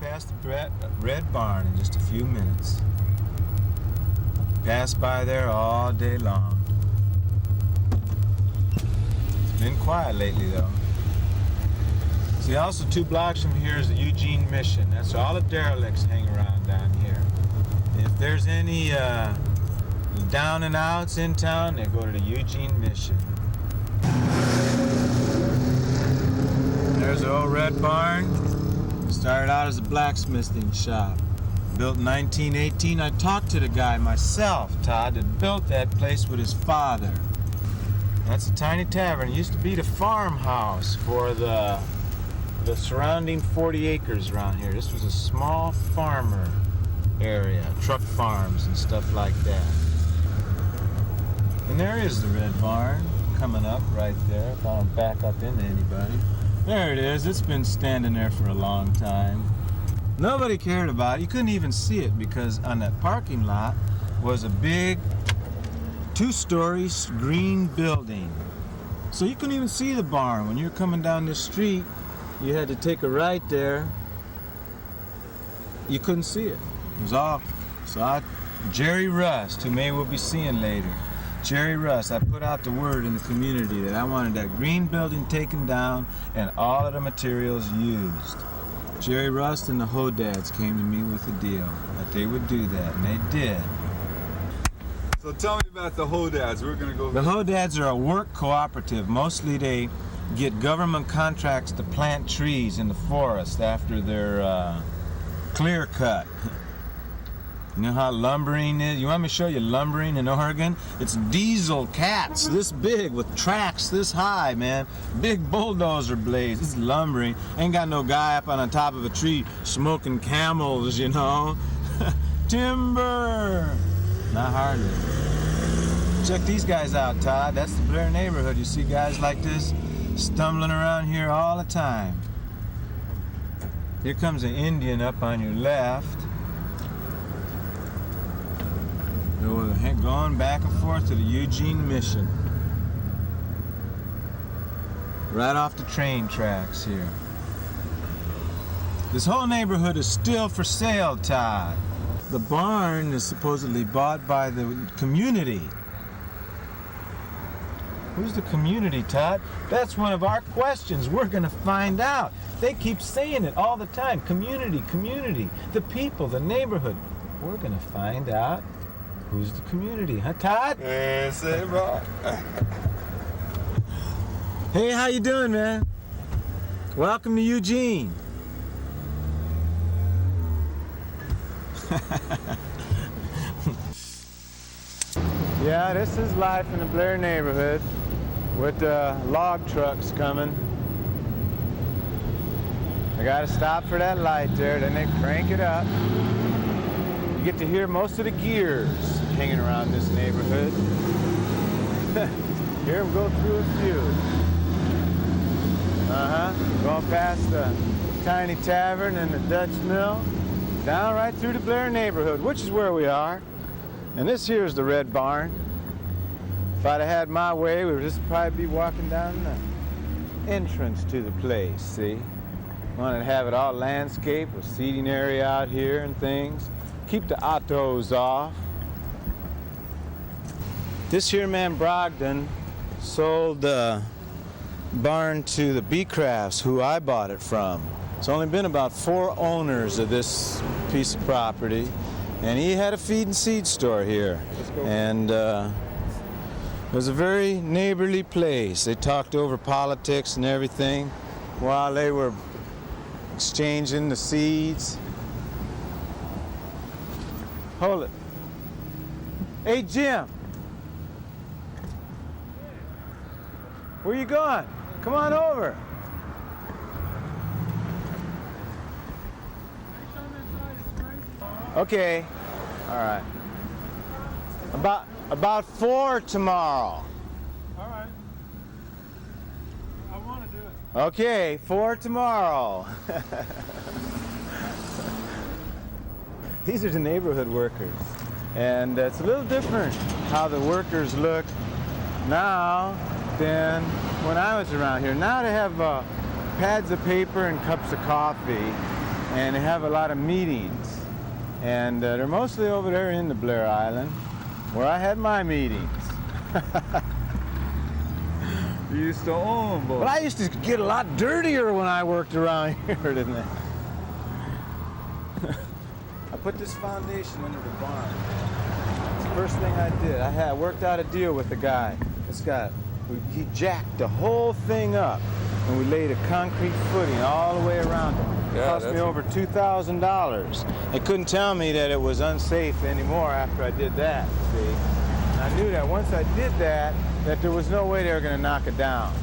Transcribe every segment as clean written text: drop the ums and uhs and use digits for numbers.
past the red barn in just a few minutes. Pass by there all day long. It's been quiet lately though. See, also 2 blocks from here is the Eugene Mission. That's where all the derelicts hang around down here. If there's any down and outs in town, they go to the Eugene Mission. There's the old red barn. Started out as a blacksmithing shop. Built in 1918. I talked to the guy myself, Todd, that built that place with his father. That's a tiny tavern. It used to be the farmhouse for the surrounding 40 acres around here. This was a small farmer area, truck farms and stuff like that. And there is the red barn coming up right there, if I don't back up into anybody. There it is. It's been standing there for a long time. Nobody cared about it. You couldn't even see it because on that parking lot was a big 2-story green building. So you couldn't even see the barn. When you were coming down the street, you had to take a right there. You couldn't see it. It was all, Jerry Rust, who maybe we'll be seeing later. Jerry Rust, I put out the word in the community that I wanted that green building taken down and all of the materials used. Jerry Rust and the Hodads came to me with a deal that they would do that, and they did. So tell me about the Hodads. We're going to go... The Hodads are a work cooperative. Mostly they get government contracts to plant trees in the forest after they're clear cut. You know how lumbering is? You want me to show you lumbering in Oregon? It's diesel cats this big with tracks this high, man. Big bulldozer blades. It's lumbering. Ain't got no guy up on the top of a tree smoking camels, you know. Timber! Not hardly. Check these guys out, Todd. That's the Blair neighborhood. You see guys like this stumbling around here all the time. Here comes an Indian up on your left. Going back and forth to the Eugene Mission. Right off the train tracks here. This whole neighborhood is still for sale, Todd. The barn is supposedly bought by the community. Who's the community, Todd? That's one of our questions. We're going to find out. They keep saying it all the time. Community, community. The people, the neighborhood. We're going to find out. Who's the community, huh, Todd? Yeah, say bro. Hey, how you doing, man? Welcome to Eugene. Yeah, this is life in the Blair neighborhood with the log trucks coming. I gotta stop for that light there, then they crank it up. You get to hear most of the gears hanging around this neighborhood. Hear them go through a few. Going past the tiny tavern and the Dutch mill, down right through the Blair neighborhood, which is where we are. And this here is the red barn. If I'd have had my way, we would just probably be walking down the entrance to the place, see? Wanted to have it all landscaped with seating area out here and things. Keep the autos off. This here man Brogdon sold the barn to the Beecrafts, who I bought it from. It's only been about 4 owners of this piece of property, and he had a feed and seed store here. And it was a very neighborly place. They talked over politics and everything while they were exchanging the seeds. Hold it. Hey, Jim. Where you going? Come on over. Okay. All right. About 4 tomorrow. All right. I want to do it. Okay, 4 tomorrow. These are the neighborhood workers. And it's a little different how the workers look now than when I was around here. Now they have pads of paper and cups of coffee and they have a lot of meetings. And they're mostly over there in the Blair Island, where I had my meetings. You used to own both. But I used to get a lot dirtier when I worked around here, didn't I? I put this foundation under the barn. It's the first thing I did. I worked out a deal with the guy. This guy, he jacked the whole thing up, and we laid a concrete footing all the way around it. It cost me over $2,000. They couldn't tell me that it was unsafe anymore after I did that, see? And I knew that once I did that there was no way they were going to knock it down.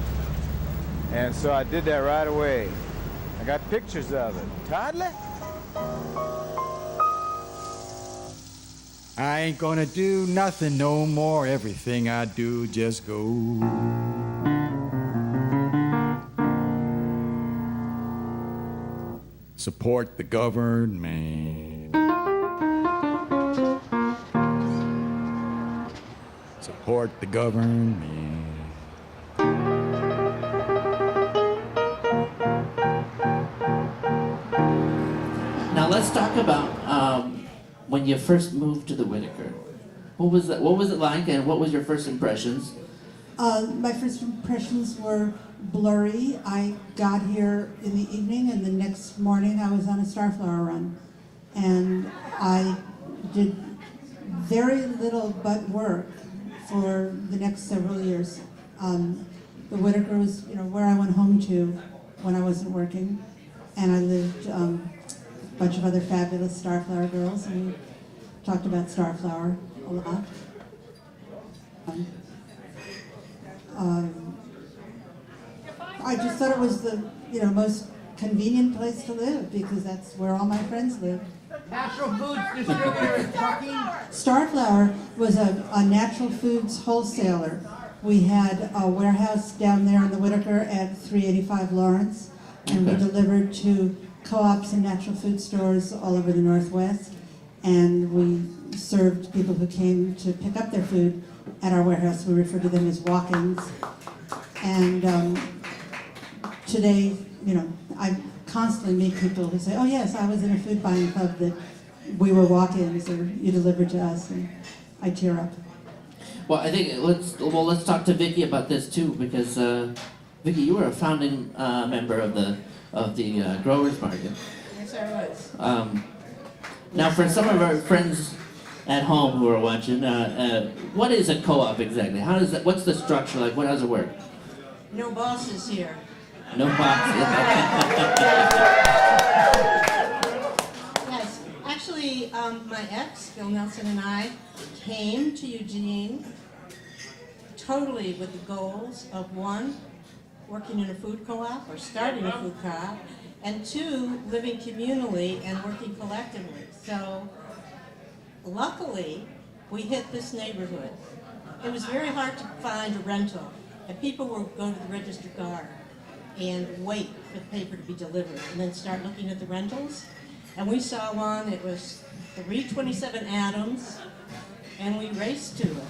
And so I did that right away. I got pictures of it. Toddler? I ain't gonna do nothing no more. Everything I do just go. Support the government. Support the government. Now let's talk about when you first moved to the Whiteaker. What was that? What was it like, and what was your first impressions? My first impressions were blurry. I got here in the evening, and the next morning I was on a Starflower run. And I did very little but work for the next several years. The Whiteaker was, where I went home to when I wasn't working. And I lived a bunch of other fabulous Starflower girls, and we talked about Starflower a lot. I just thought it was the most convenient place to live, because that's where all my friends live. Natural foods distributor in Truckee. Starflower was a natural foods wholesaler. We had a warehouse down there in the Whiteaker at 385 Lawrence, and we delivered to co-ops and natural food stores all over the Northwest, and we served people who came to pick up their food at our warehouse. We refer to them as walk-ins. And today, I constantly meet people who say, oh yes, I was in a food buying club that we were walk-ins, or you delivered to us, and I tear up. Well, I think let's talk to Vickie about this too, because Vickie, you were a founding member of the Growers Market. Yes, I was. Now, for some of our friends at home who are watching, what is a co-op exactly? How does that? What's the structure like? How does it work? No bosses here. No bosses. Yes, actually, my ex, Bill Nelson, and I came to Eugene totally with the goals of, one, working in a food co-op or starting a food co-op, and two, living communally and working collectively. So luckily, we hit this neighborhood. It was very hard to find a rental, and people would go to the register guard and wait for the paper to be delivered and then start looking at the rentals. And we saw one, it was 327 Adams, and we raced to it.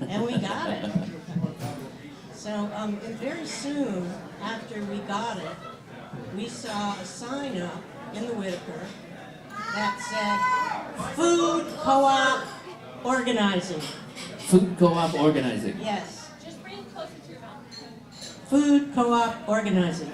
And we got it. So and very soon after we got it, we saw a sign up in the Whiteaker that said, Food Co-op Organizing. Food co-op organizing. Yes. Just bring it closer to your mouth. Food Co-op Organizing.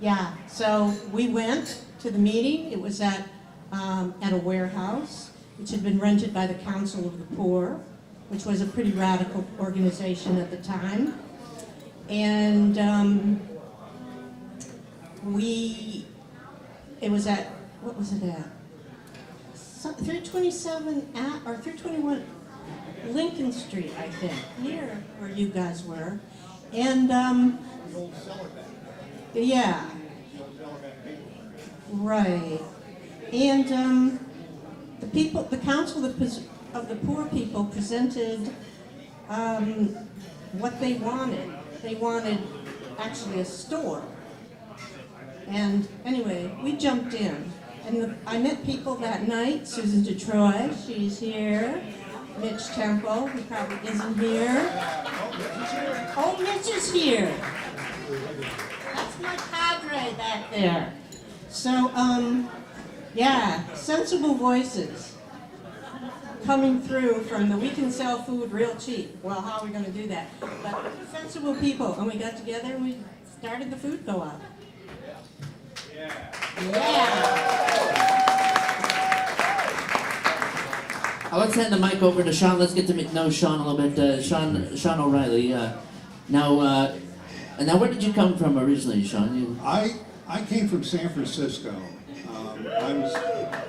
Yeah, so we went to the meeting. It was at a warehouse, which had been rented by the Council of the Poor, which was a pretty radical organization at the time. And it was at, what was it at? 327 or 321 Lincoln Street, I think, near where you guys were. And, yeah. Right. And the Council of the Poor people presented what they wanted. They wanted actually a store. And anyway, we jumped in. And I met people that night. Susan DeTroy, she's here. Mitch Temple, who probably isn't here. Oh, Mitch is here. That's my cadre back there. So, yeah, sensible voices coming through from the we can sell food real cheap. Well, how are we going to do that? But sensible people, and we got together and we started the food co-op. Yeah. Let's hand the mic over to Sean. Let's get to know Sean a little bit. Sean O'Reilly. Now, where did you come from originally, Sean? I came from San Francisco.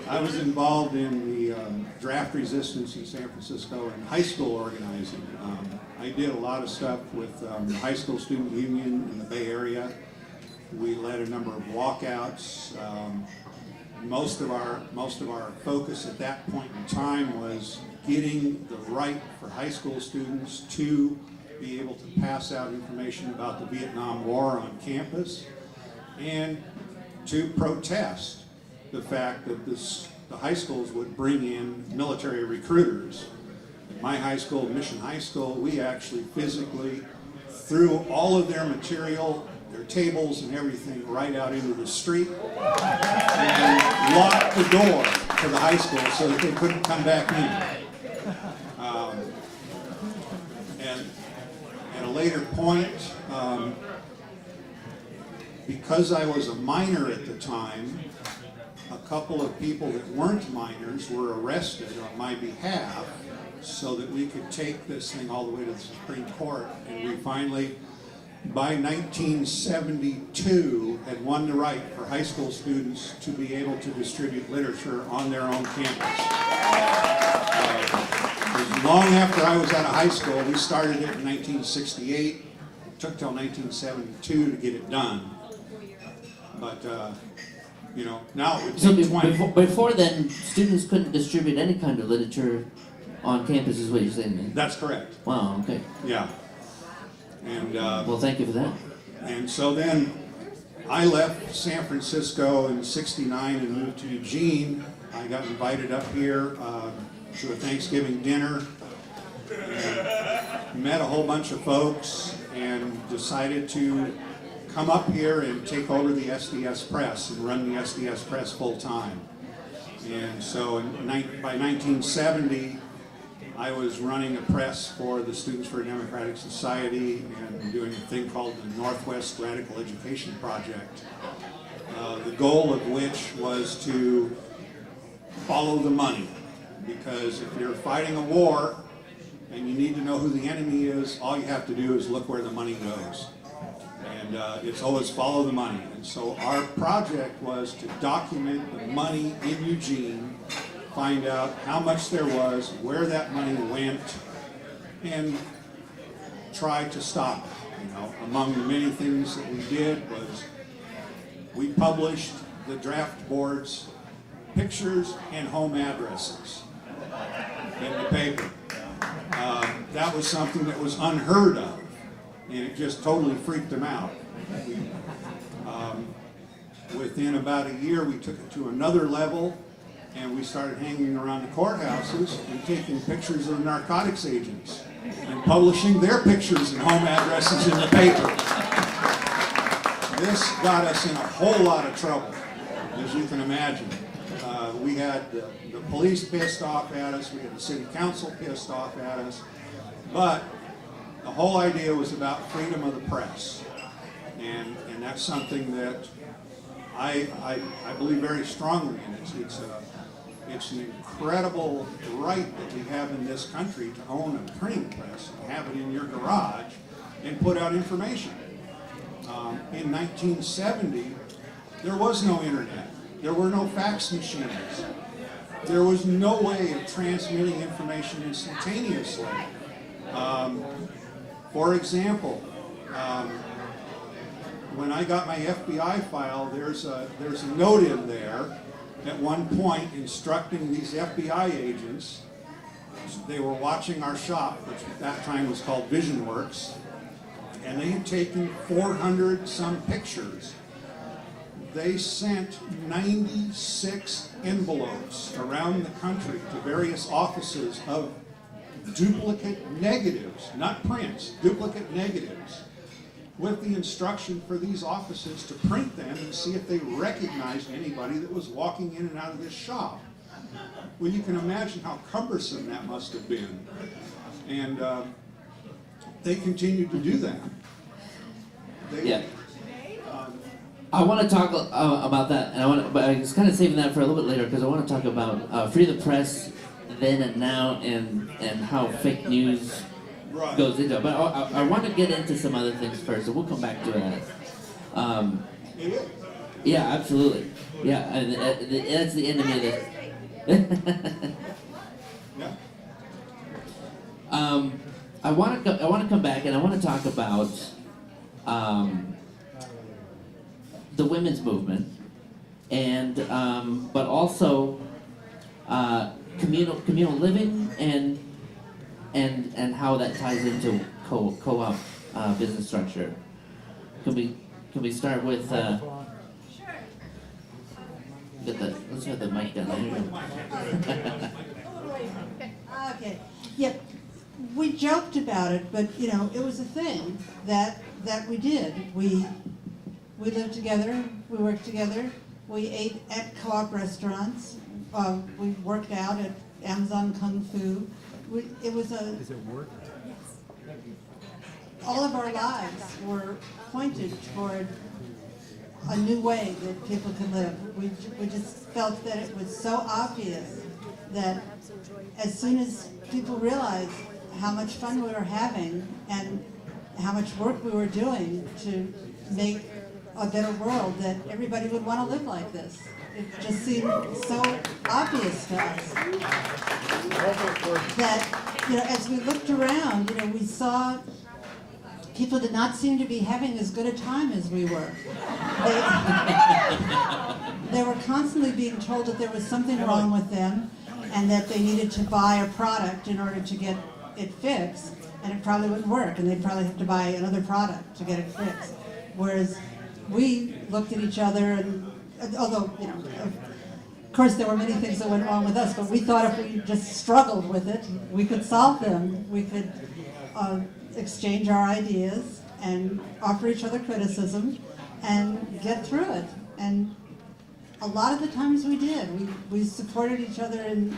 I was involved in the draft resistance in San Francisco and high school organizing. I did a lot of stuff with the high school student union in the Bay Area. We led a number of walkouts. Most of our focus at that point in time was getting the right for high school students to be able to pass out information about the Vietnam War on campus and to protest the fact that the high schools would bring in military recruiters. At my high school, Mission High School, we actually physically threw all of their material, their tables and everything right out into the street and locked the door to the high school so that they couldn't come back in. And at a later point, because I was a minor at the time, a couple of people that weren't minors were arrested on my behalf so that we could take this thing all the way to the Supreme Court. And we finally, by 1972, had won the right for high school students to be able to distribute literature on their own campus. Long after I was out of high school, we started it in 1968. It took till 1972 to get it done. But, now it would take 20. Before then, students couldn't distribute any kind of literature on campus, is what you're saying? That's correct. Wow, okay. Yeah. And well, thank you for that. And so then I left San Francisco in '69 and moved to Eugene. I got invited up here to a Thanksgiving dinner, and met a whole bunch of folks, and decided to come up here and take over the SDS Press and run the SDS Press full time. And so by 1970, I was running a press for the Students for a Democratic Society and doing a thing called the Northwest Radical Education Project, the goal of which was to follow the money. Because if you're fighting a war and you need to know who the enemy is, all you have to do is look where the money goes. And it's always follow the money. And so our project was to document the money in Eugene, find out how much there was, where that money went, and try to stop it. Among the many things that we did was we published the draft board's pictures and home addresses in the paper. That was something that was unheard of, and it just totally freaked them out. Within about a year, we took it to another level, and we started hanging around the courthouses and taking pictures of narcotics agents and publishing their pictures and home addresses in the paper. This got us in a whole lot of trouble, as you can imagine. We had the police pissed off at us, we had the city council pissed off at us, but the whole idea was about freedom of the press. And that's something that I believe very strongly in. It's an incredible right that we have in this country to own a printing press and have it in your garage and put out information. In 1970, there was no internet. There were no fax machines. There was no way of transmitting information instantaneously. For example, when I got my FBI file, there's a note in there at one point instructing these FBI agents. They were watching our shop, which at that time was called Vision Works, and they had taken 400 some pictures. They sent 96 envelopes around the country to various offices of duplicate negatives, not prints, duplicate negatives, with the instruction for these offices to print them and see if they recognized anybody that was walking in and out of this shop. Well, you can imagine how cumbersome that must have been. And they continued to do that. Yeah. I want to talk about that, and but I was kind of saving that for a little bit later because I want to talk about free the press then and now, and how fake news goes into it. But I want to get into some other things first, so we'll come back to that. Yeah, absolutely. Yeah, and that's the enemy of this. I want to come back and I want to talk about the women's movement, and but also communal living and how that ties into co-op business structure. Can we start with? Let's have the mic down there. Okay. Yep. We joked about it, but you know, it was a thing that we did. We lived together. We worked together. We ate at co-op restaurants. We worked out at Amazon Kung Fu. It was a. Does it work? Yes. All of our lives were pointed toward a new way that people can live. We just felt that it was so obvious that as soon as people realized how much fun we were having and how much work we were doing to make a better world, that everybody would want to live like this. It just seemed so obvious to us that, you know, as we looked around, you know, we saw people did not seem to be having as good a time as we were. They were constantly being told that there was something wrong with them and that they needed to buy a product in order to get it fixed, and it probably wouldn't work, and they'd probably have to buy another product to get it fixed. Whereas we looked at each other, and although, you know, of course there were many things that went wrong with us, but we thought if we just struggled with it, we could solve them. We could exchange our ideas and offer each other criticism and get through it. And a lot of the times we did. We supported each other in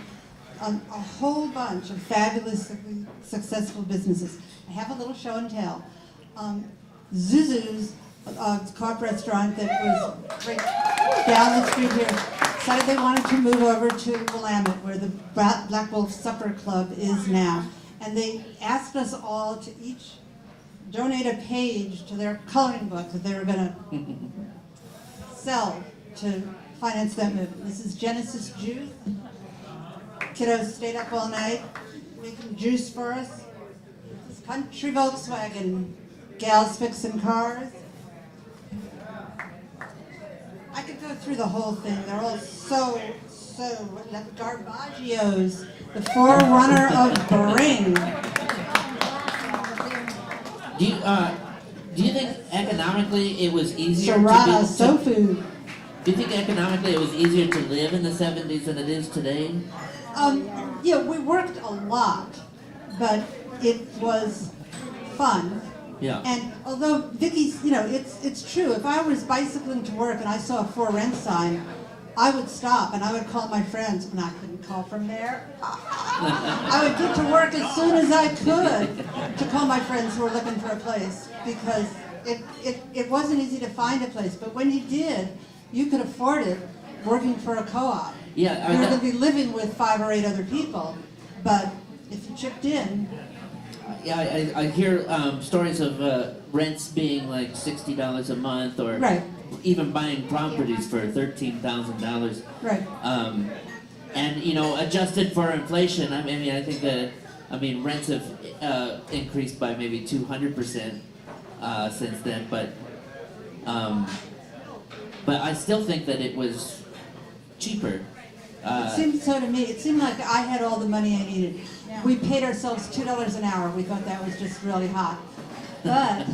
a whole bunch of fabulously successful businesses. I have a little show and tell. Zuzu's co-op restaurant that was right down the street here decided they wanted to move over to Willamette, where the Black Wolf Supper Club is now. And they asked us all to each donate a page to their coloring book that they were going to sell to finance that movement. This is Genesis Juice. Kiddos stayed up all night making juice for us. This is Country Volkswagen. Gals fixing cars. I could go through the whole thing. They're all so like Garbaggio's, the forerunner of Bring. Do you think economically it was easier Serrata, so food. Do you think economically it was easier to live in the 70s than it is today? Yeah, we worked a lot, but it was fun. Yeah. And although Vickie's, you know, it's true. If I was bicycling to work and I saw a for rent sign, I would stop and I would call my friends, and I couldn't call from there. I would get to work as soon as I could to call my friends who were looking for a place, because it wasn't easy to find a place. But when you did, you could afford it working for a co-op. Yeah, You were going to be living with 5 or 8 other people, but if you chipped in. Yeah, I hear stories of rents being like $60 a month, or Right. even buying properties for $13,000. Right. And you know, adjusted for inflation, I think that rents have increased by maybe 200% since then. But I still think that it was cheaper. It seemed so to me. It seemed like I had all the money I needed. We paid ourselves $2 an hour. We thought that was just really hot. But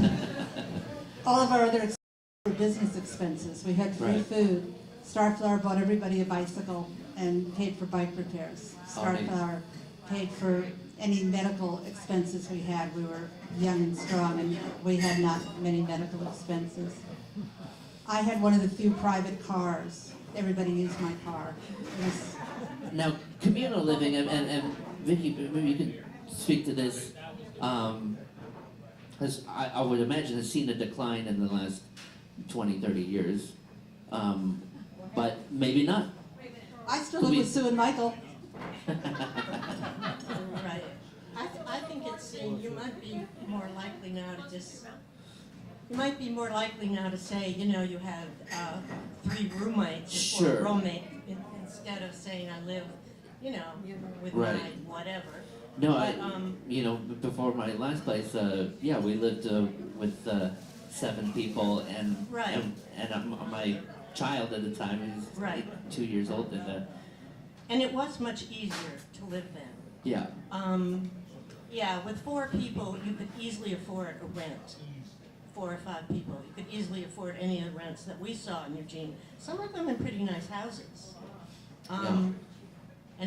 all of our other expenses were business expenses. We had free food. Starflower bought everybody a bicycle and paid for bike repairs. Starflower paid for any medical expenses we had. We were young and strong, and we had not many medical expenses. I had one of the few private cars. Everybody used my car. It was, Now, communal living, and Vickie, maybe you can speak to this, has, I would imagine, has seen a decline in the last 20, 30 years, but maybe not. I still live with Sue and Michael. Right. I think it's, you might be more likely now to just, you might be more likely now to say, you know, you have 3 roommates Sure. or roommate instead of saying I live, you know, with Right. my whatever. No, But, you know, before my last place, yeah, we lived with 7 people, and Right. and my child at the time is Right. 2 years old, And it was much easier to live then. yeah, Yeah, with 4 people, you could easily afford a rent. 4 or 5 people, you could easily afford any of the rents that we saw in Eugene. Some of them in pretty nice houses. And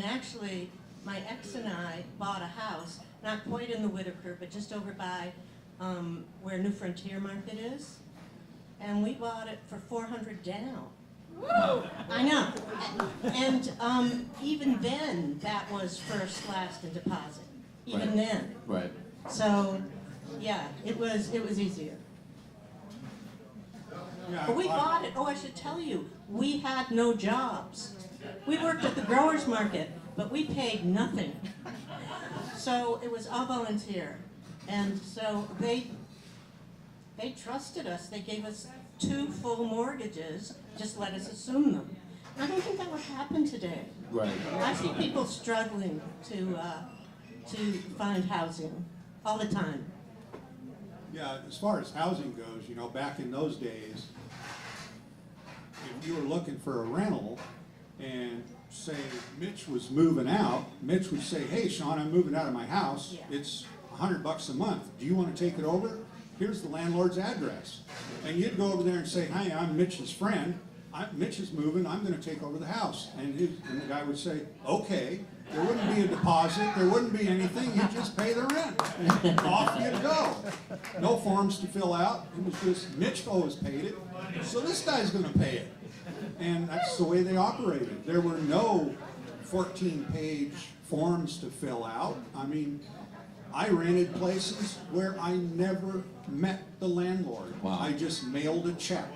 actually, my ex and I bought a house, not quite in the Whiteaker, but just over by where New Frontier Market is. And we bought it for $400 down. I know. And even then, that was first, last, and deposit. Even Right. then. right. So, yeah, it was easier. Yeah, But we bought it. Oh, I should tell you, we had no jobs. We worked at the growers market, but we paid nothing. So it was all volunteer. And so they trusted us. They gave us 2 full mortgages, just let us assume them. I don't think that would happen today. Right. I see people struggling to find housing all the time. Yeah, as far as housing goes, you know, back in those days, if you were looking for a rental and say Mitch was moving out, Mitch would say, hey, Sean, I'm moving out of my house. Yeah. It's $100 a month. Do you want to take it over? Here's the landlord's address. And you'd go over there and say, hey, I'm Mitch's friend. Mitch is moving. I'm going to take over the house. And the guy would say, okay. There wouldn't be a deposit. There wouldn't be anything. You'd just pay the rent. And off you'd go. No forms to fill out. It was just, Mitch always paid it. So this guy's going to pay it. And that's the way they operated. There were no 14-page forms to fill out. I mean, I rented places where I never met the landlord. Wow. I just mailed a check.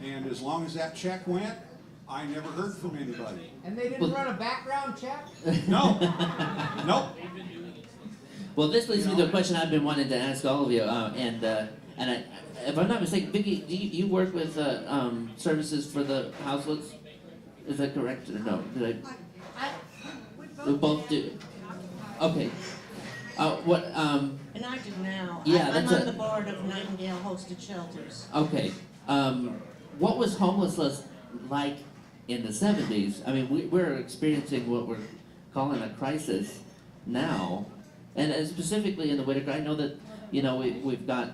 And as long as that check went, I never heard from anybody. And they didn't run a background check? No. Nope. Well, this leads me to a question I've been wanting to ask all of you, and if I'm not mistaken, Vickie, do you work with services for the houseless? Is that correct or no? Did we both do. Okay. What? And I do now. Yeah, I'm that's on a- the board of Nightingale Hosted Shelters. Okay. What was homelessness like in the 70s? I mean, we're experiencing what we're calling a crisis now, and specifically in the Whiteaker. I know that, you know, we've got.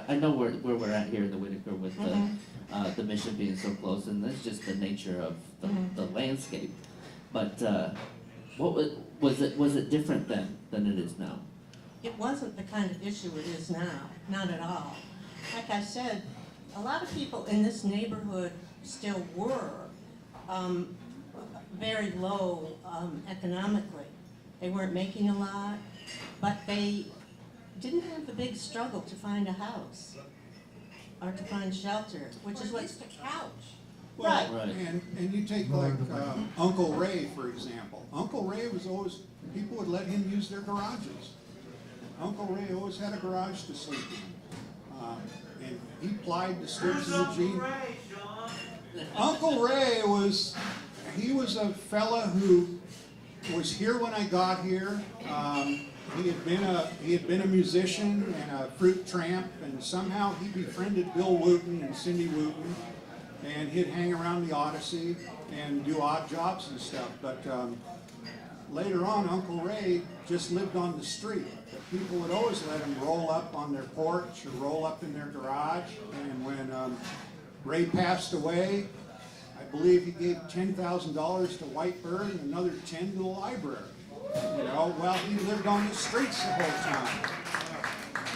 I know where we're at here in the Whiteaker with the mission being so close, and that's just the nature of the landscape. But what was it different then than it is now? It wasn't the kind of issue it is now, not at all. Like I said, a lot of people in this neighborhood still were very low economically. They weren't making a lot, but they didn't have the big struggle to find a house or to find shelter, which is what's the couch. Well, Right. and you take like Uncle Ray, for example. Uncle Ray was always, people would let him use their garages. Uncle Ray always had a garage to sleep in. And he plied the streets of Eugene. Uncle Ray was, he was a fella who was here when I got here. He had been a musician and a fruit tramp, and somehow he befriended Bill Wooten and Cindy Wooten, and he'd hang around the Odyssey and do odd jobs and stuff. But later on, Uncle Ray just lived on the street. People would always let him roll up on their porch or roll up in their garage. And when Ray passed away, I believe he gave $10,000 to Whitebird and another 10 to the library. You know, well, he lived on the streets the whole time.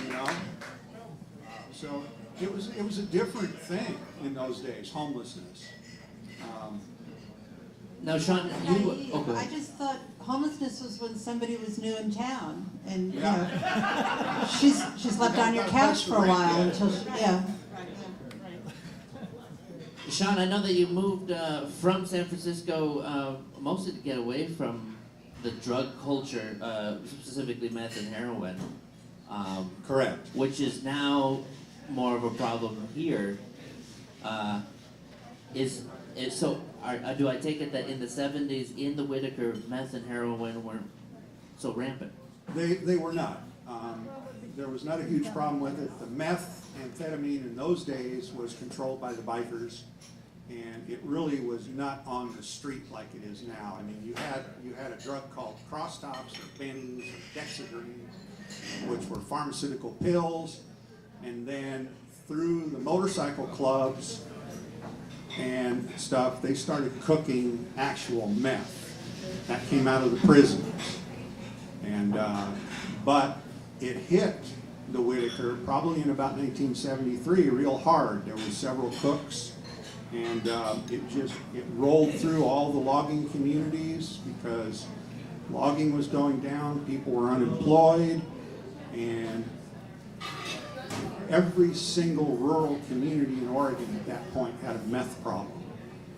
You know, so it was a different thing in those days. Homelessness. Now, Sean, Naive. oh, go I ahead. just thought homelessness was when somebody was new in town, and you Yeah. know, she slept on your couch for a while until she, yeah. Sean, I know that you moved from San Francisco mostly to get away from the drug culture, specifically meth and heroin, Correct. which is now more of a problem here. Do I take it that in the 70s, in the Whiteaker, meth and heroin weren't so rampant? They were not. There was not a huge problem with it. The meth, amphetamine in those days was controlled by the bikers, and it really was not on the street like it is now. I mean, you had a drug called crosstops or bennies or dexedrine, which were pharmaceutical pills, and then through the motorcycle clubs and stuff, they started cooking actual meth. That came out of the prisons. And, but it hit the Whiteaker probably in about 1973 real hard. There were several cooks, and it rolled through all the logging communities because logging was going down, people were unemployed, and every single rural community in Oregon at that point had a meth problem.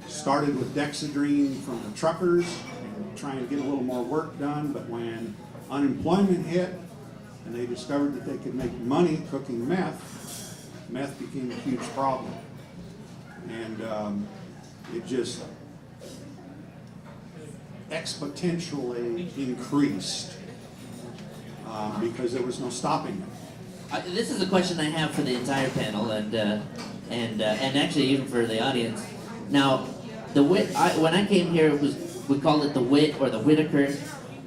Started with dexedrine from the truckers and trying to get a little more work done, but when unemployment hit and they discovered that they could make money cooking meth, meth became a huge problem. And it just exponentially increased because there was no stopping it. This is a question I have for the entire panel, and actually even for the audience. Now, when I came here, we called it the Whit or the Whiteaker,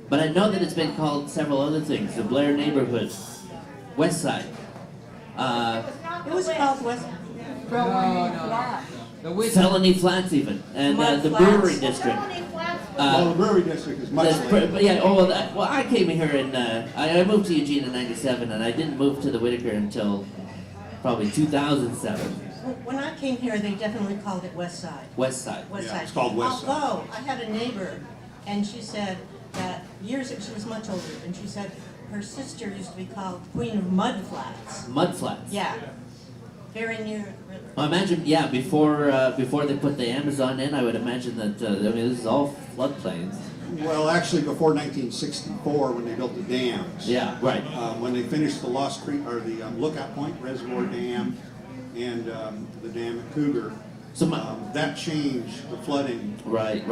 but I know that it's been called several other things: the Blair neighborhood, West Side. It was called West. The witch. Felony Flats, even, and Mud the Flats. Brewery District. Well, the brewery district is much later. But yeah, well, I came here in, I moved to Eugene in '97, and I didn't move to the Whiteaker until probably 2007. When I came here, they definitely called it West Side. West Side. West Yeah, Side. it's called West Side. Although I had a neighbor, and she said that she was much older, and she said her sister used to be called Queen of Mud Flats. Mud Flats. Yeah, very near the river. I imagine, yeah, before they put the Amazon in, I would imagine that, I mean, this is all floodplains. Well, actually, before 1964, when they built the dams. Yeah, right. When they finished the Lost Creek, or the Lookout Point Reservoir Dam, and the dam at Cougar, So that changed the flooding. Right.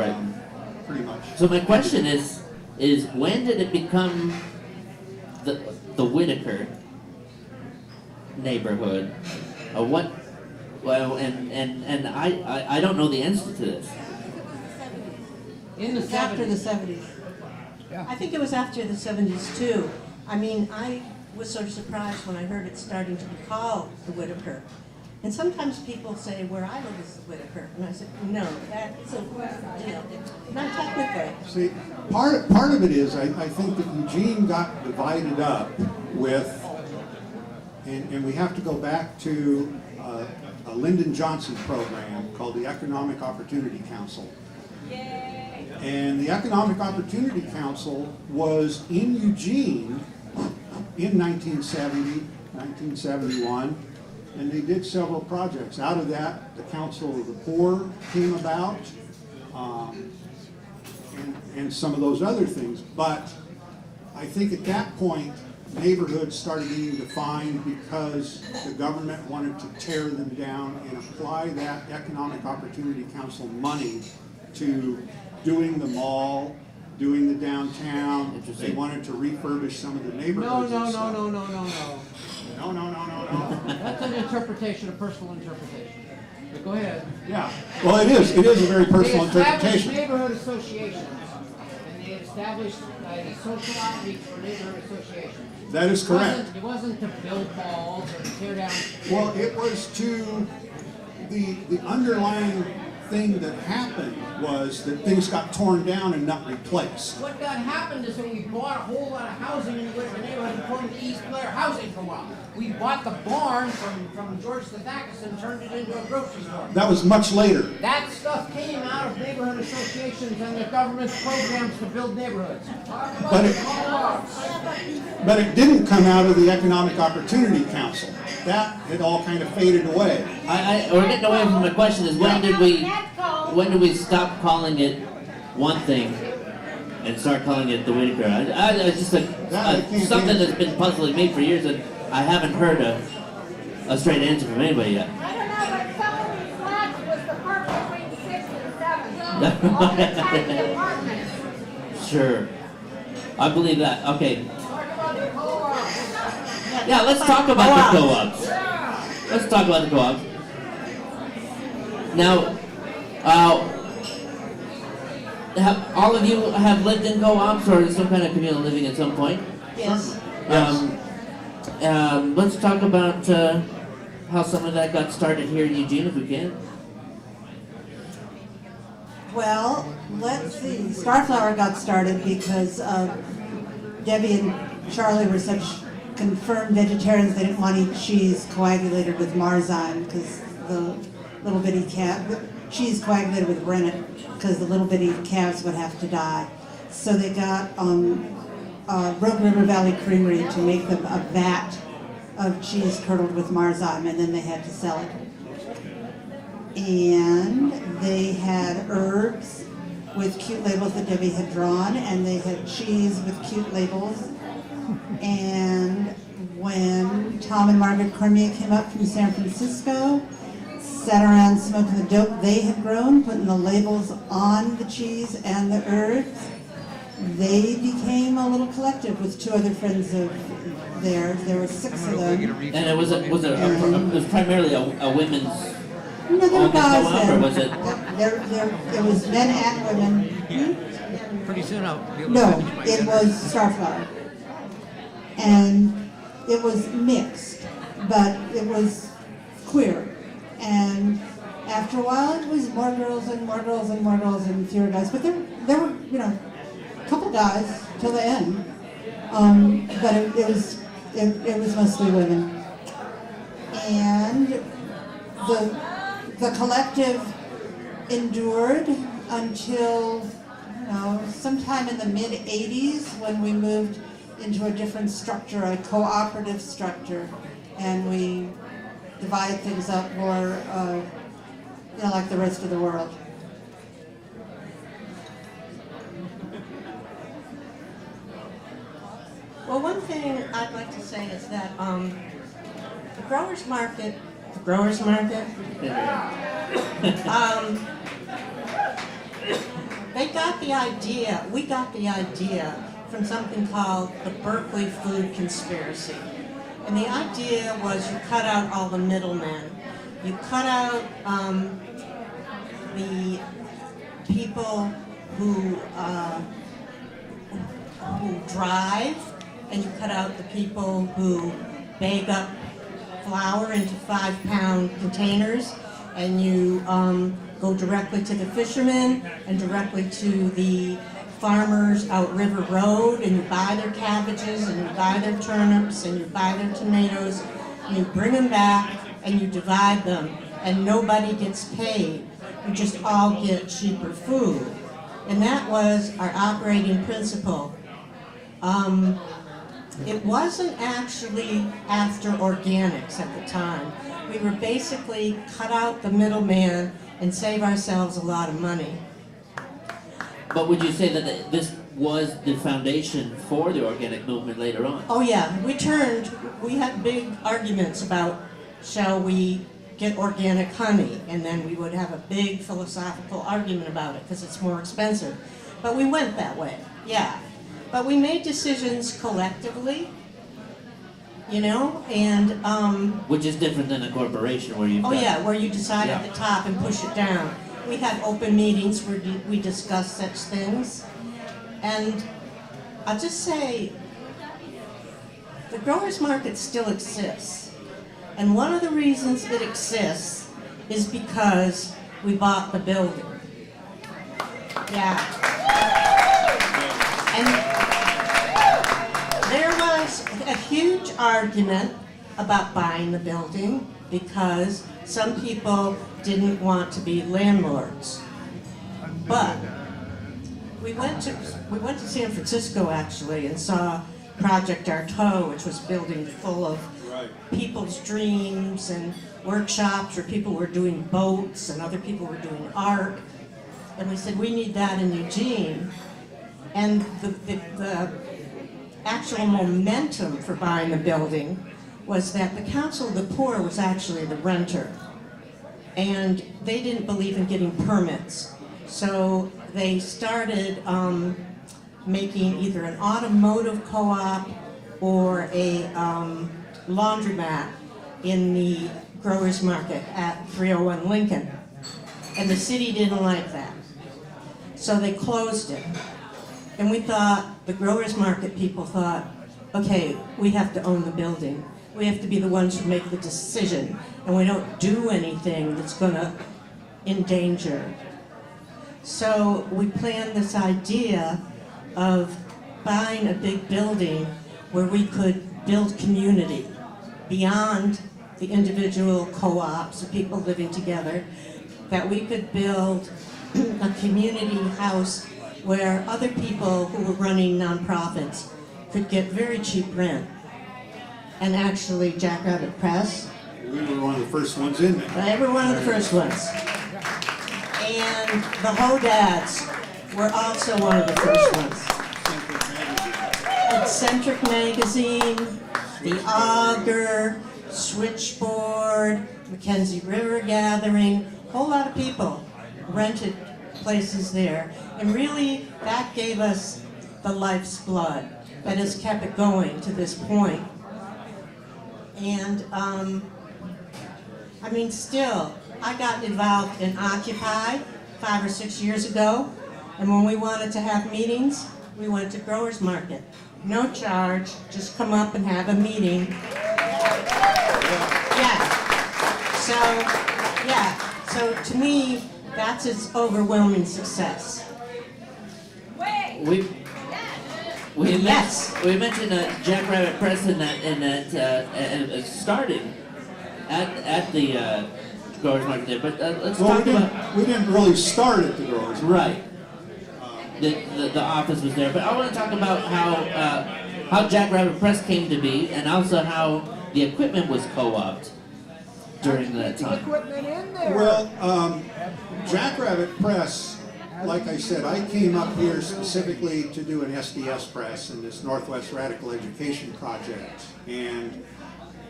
Pretty much. So my question is when did it become the Whiteaker neighborhood? What? Well, and I don't know the answer to this. In the It's after the 70s. 70s. I think it was after the 70s too. I mean, I was sort of surprised when I heard it starting to be called the Whiteaker. And sometimes people say, where I live is the Whiteaker. And I said, no, that's not technically. See, part of it is, I think that Eugene got divided up with, and we have to go back to a Lyndon Johnson program called the Economic Opportunity Council. And the Economic Opportunity Council was in Eugene in 1970, 1971, and they did several projects. Out of that, the Council of the Poor came about, and some of those other things. But I think at that point, neighborhoods started being defined because the government wanted to tear them down and apply that Economic Opportunity Council money to doing the mall, doing the downtown. Interesting. They wanted to refurbish some of the No, neighborhoods. no, and no, stuff. no, no, no, no. No. That's an interpretation, a personal interpretation. But go ahead. Yeah, well, it is a very personal They established interpretation. neighborhood associations, and they established a social outreach for neighborhood associations. That is correct. It wasn't to build malls or to tear down. Well, it was to, the underlying thing that happened was that things got torn down and not replaced. What got happened is when we bought a whole lot of housing in the neighborhood and called it East Blair Housing Co-op. We bought the barn from George Stathakis and turned it into a grocery store. That was much later. That stuff came out of neighborhood associations and the government's programs to build neighborhoods. But it didn't come out of the Economic Opportunity Council. That had all kind of faded away. We're getting away from the question is when did we stop calling it one thing and start calling it the Whiteaker? It's just something that's been puzzling me for years, and I haven't heard a straight answer from anybody yet. I don't know, but some of these flats was the part between 6 and 7. All the tiny apartments. Sure. I believe that. Okay. Talk about the co-ops. Yeah, let's talk about the co-ops. Let's talk about the co-ops. Now, all of you have lived in co-ops or some kind of communal living at some point? Yes. Let's talk about how some of that got started here in Eugene, if we can. Well, let's see. Starflower got started because Debbie and Charlie were such confirmed vegetarians they didn't want to eat cheese coagulated with marzyme because the little bitty cheese coagulated with rennet because the little bitty calves would have to die. So they got Rogue River Valley Creamery to make them a vat of cheese curdled with marzyme, and then they had to sell it. And they had herbs with cute labels that Debbie had drawn, and they had cheese with cute labels. And when Tom and Margaret Cormier came up from San Francisco, sat around smoking the dope they had grown, putting the labels on the cheese and the herbs, they became a little collective with 2 other friends of theirs. There were 6 of them. And it was primarily a women's. No, there were guys co-op, or was it? There was men and women. Pretty soon I'll be able to No, finish my it dinner. was Starflower. And it was mixed, but it was queer. And after a while, it was more girls and more girls and more girls and fewer guys. But there were, a couple guys till the end. But it was mostly women. And the collective endured until, sometime in the mid-'80s when we moved into a different structure, a cooperative structure, and we divided things up more, like the rest of the world. Well, one thing I'd like to say is that the growers market, we got the idea from something called the Berkeley Food Conspiracy. And the idea was you cut out all the middlemen. You cut out the people who drive, and you cut out the people who bag up flour into 5-pound containers, and you go directly to the fishermen and directly to the farmers out River Road, and you buy their cabbages and you buy their turnips and you buy their tomatoes, and you bring them back and you divide them, and nobody gets paid. You just all get cheaper food. And that was our operating principle. It wasn't actually after organics at the time. We were basically cut out the middleman and save ourselves a lot of money. But would you say that this was the foundation for the organic movement later on? Oh yeah, we had big arguments about, shall we get organic honey? And then we would have a big philosophical argument about it because it's more expensive. But we went that way, yeah. But we made decisions collectively, and which is different than a corporation where you. oh yeah, where you decide at the top and push it down. We had open meetings where we discussed such things. And I'll just say, the growers market still exists. And one of the reasons it exists is because we bought the building. Yeah. And there was a huge argument about buying the building because some people didn't want to be landlords. But we went to San Francisco actually and saw Project Artaud, which was building full of people's dreams and workshops where people were doing boats and other people were doing art. And we said, we need that in Eugene. And the actual momentum for buying the building was that the Council of the Poor was actually the renter. And they didn't believe in getting permits. So they started making either an automotive co-op or a laundromat in the growers market at 301 Lincoln. And the city didn't like that. So they closed it. And we thought, the growers market people thought, okay, we have to own the building. We have to be the ones who make the decision. And we don't do anything that's gonna endanger. So we planned this idea of buying a big building where we could build community beyond the individual co-ops of people living together, that we could build a community house where other people who were running nonprofits could get very cheap rent. And actually, Jackrabbit Press. We were one of the first ones in there. They were one of the first ones. And the Hodads were also one of the first ones. Eccentric Magazine, The Auger, Switchboard, Mackenzie River Gathering, a whole lot of people rented places there. And really, that gave us the life's blood that has kept it going to this point. And, I mean, still, I got involved in Occupy 5 or 6 years ago, and when we wanted to have meetings, we went to Growers Market. No charge, just come up and have a meeting. So to me, that's its overwhelming success. We mentioned Jackrabbit Press and that started at the Growers Market there, but let's talk about. We didn't really start at the Growers Market. Right. The office was there, but I want to talk about how Jackrabbit Press came to be, and also how the equipment was co-opted during that time. Well, Jackrabbit Press, like I said, I came up here specifically to do an SDS press in this Northwest Radical Education Project. And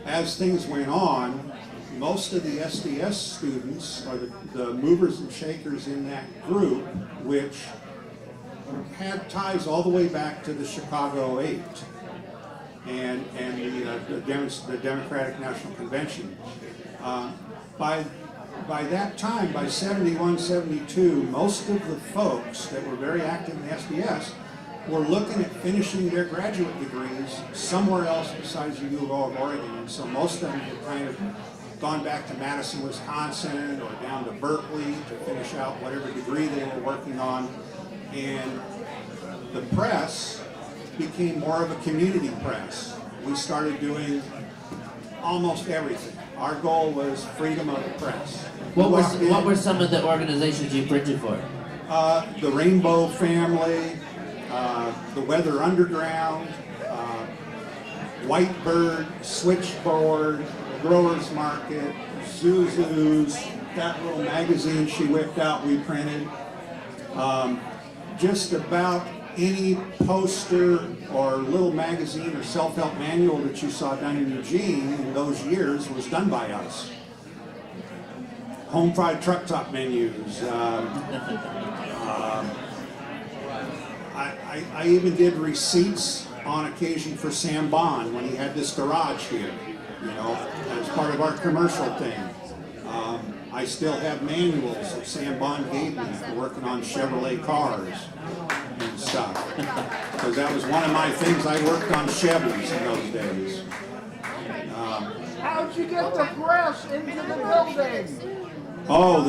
as things went on, most of the SDS students are the movers and shakers in that group, which had ties all the way back to the Chicago 8 and the Democratic National Convention. By that time, by 71, 72, most of the folks that were very active in the SDS were looking at finishing their graduate degrees somewhere else besides the U of Oregon. And so most of them had kind of gone back to Madison, Wisconsin, or down to Berkeley to finish out whatever degree they were working on. And the press became more of a community press. We started doing almost everything. Our goal was freedom of the press. What were some of the organizations you printed for? The Rainbow Family, the Weather Underground, Whitebird, Switchboard, Growers Market, Zuzu's, that little magazine she whipped out, we printed. Just about any poster or little magazine or self-help manual that you saw done in Eugene in those years was done by us. Home fried truck top menus. I even did receipts on occasion for Sam Bond when he had this garage here, you know, as part of our commercial thing. I still have manuals that Sam Bond gave me for working on Chevrolet cars and stuff. Because that was one of my things. I worked on Chevys in those days. How'd you get the press into the building? Oh,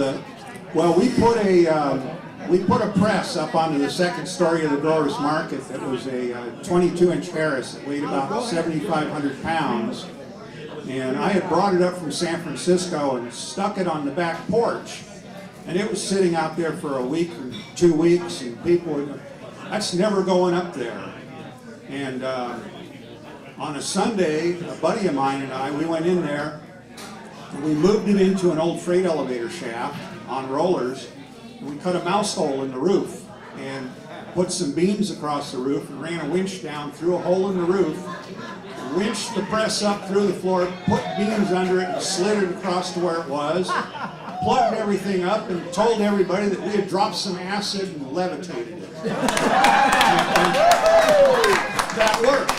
Well, we put a press up onto the second story of the Growers Market that was a 22-inch Harris that weighed about 7,500 pounds. And I had brought it up from San Francisco and stuck it on the back porch. And it was sitting out there for a week or 2 weeks, and people would go, "That's never going up there." And on a Sunday, a buddy of mine and I, we went in there and we moved it into an old freight elevator shaft on rollers. And we cut a mouse hole in the roof and put some beams across the roof and ran a winch down through a hole in the roof, winched the press up through the floor, put beams under it and slid it across to where it was, plugged everything up and told everybody that we had dropped some acid and levitated it. And that worked.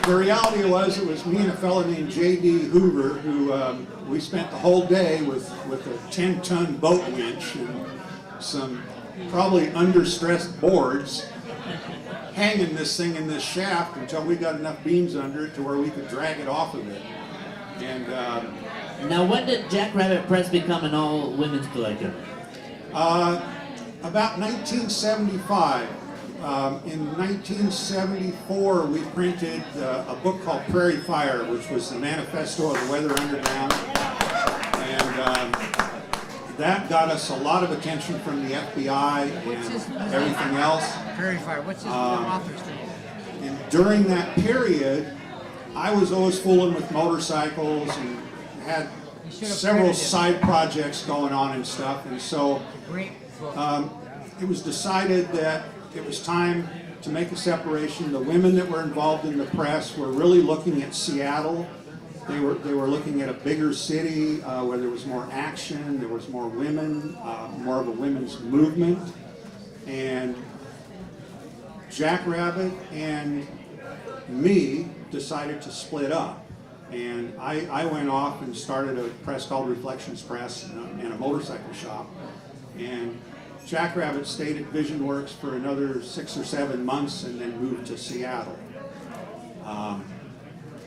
The reality was it was me and a fellow named J.D. Hoover who we spent the whole day with a 10-ton boat winch and some probably understressed boards hanging this thing in this shaft until we got enough beams under it to where we could drag it off of it. And Now, when did Jackrabbit Press become an all-women's collective? about 1975. In 1974, we printed a book called Prairie Fire, which was the manifesto of the Weather Underground. And that got us a lot of attention from the FBI and everything else. Prairie Fire, what's his author's name? And during that period, I was always fooling with motorcycles and had several side projects going on and stuff. And so it was decided that it was time to make a separation. The women that were involved in the press were really looking at Seattle. They were looking at a bigger city where there was more action, there was more women, more of a women's movement. And Jackrabbit and me decided to split up. And I went off and started a press called Reflections Press and a motorcycle shop. And Jackrabbit stayed at Vision Works for another 6 or 7 months and then moved to Seattle.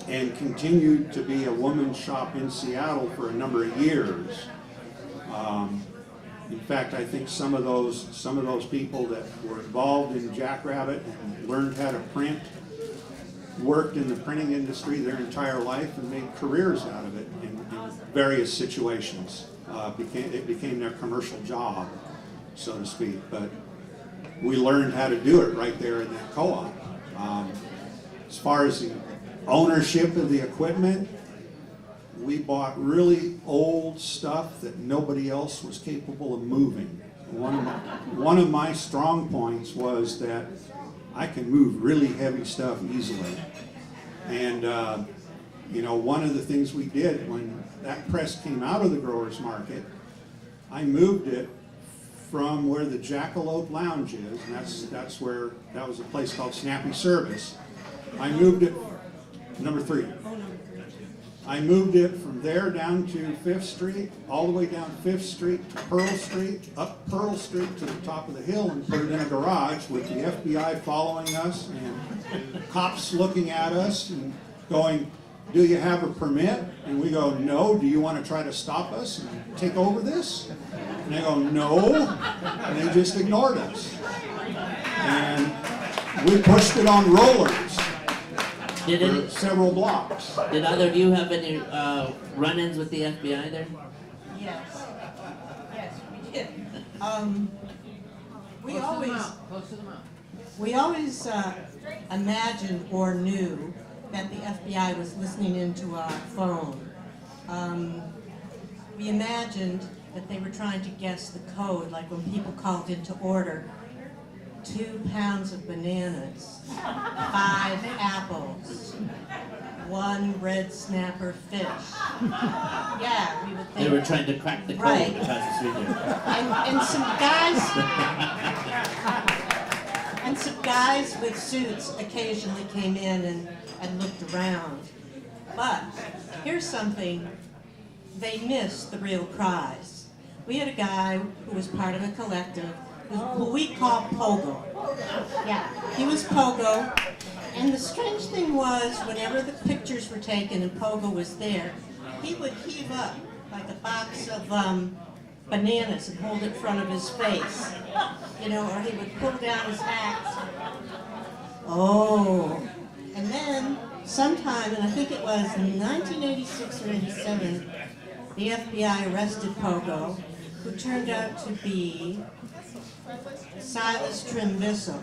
And continued to be a woman's shop in Seattle for a number of years. In fact, I think some of those people that were involved in Jackrabbit and learned how to print worked in the printing industry their entire life and made careers out of it in various situations. It became their commercial job, so to speak. But we learned how to do it right there in that co-op. As far as the ownership of the equipment, we bought really old stuff that nobody else was capable of moving. One of my strong points was that I can move really heavy stuff easily. And one of the things we did when that press came out of the Growers Market, I moved it from where the Jackalope Lounge is, and that was a place called Snappy Service. I moved it, number 3. I moved it from there down to 5th Street, all the way down 5th Street to Pearl Street, up Pearl Street to the top of the hill and put it in a garage with the FBI following us and cops looking at us and going, "Do you have a permit?" And we go, "No." "Do you want to try to stop us and take over this?" And they go, "No." And they just ignored us. And we pushed it on rollers. For several blocks. Did either of you have any run-ins with the FBI there? Yes. Yes, we did. We always imagined or knew that the FBI was listening into our phone. We imagined that they were trying to guess the code, like when people called in to order 2 pounds of bananas, 5 apples, 1 red snapper fish. Yeah, we would think. They were trying to crack the code Right. across the street there. And some guys with suits occasionally came in and looked around. But here's something, they missed the real prize. We had a guy who was part of a collective who we call Pogo. Yeah, he was Pogo. And the strange thing was, whenever the pictures were taken and Pogo was there, he would heave up like a box of bananas and hold it in front of his face. You know, or he would pull down his hat. Oh. And then sometime, and I think it was in 1986 or 87, the FBI arrested Pogo, who turned out to be Silas Trimvissel.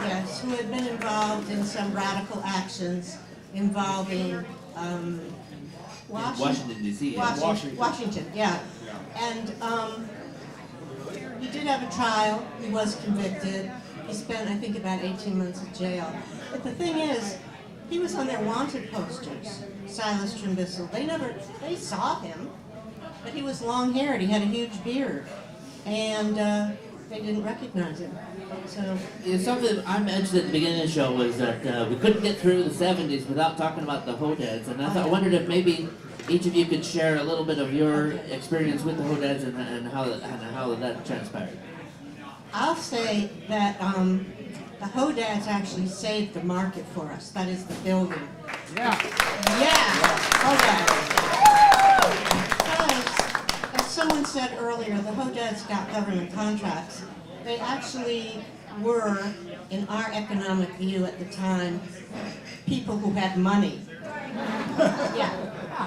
Yes, who had been involved in some radical actions involving Washington, D.C. Washington, yeah. And he did have a trial. He was convicted. He spent, I think, about 18 months in jail. But the thing is, he was on their wanted posters, Silas Trimvissel. They saw him, but he was long-haired. He had a huge beard. And they didn't recognize him. So Something I mentioned at the beginning of the show was that we couldn't get through the 70s without talking about the Hodads, and I wondered if maybe each of you could share a little bit of your experience with the Hodads and how that transpired. I'll say that the Hodads actually saved the market for us. That is the building. Yeah. Hodads. Because, as someone said earlier, the Hodads got government contracts. They actually were, in our economic view at the time, people who had money. Yeah.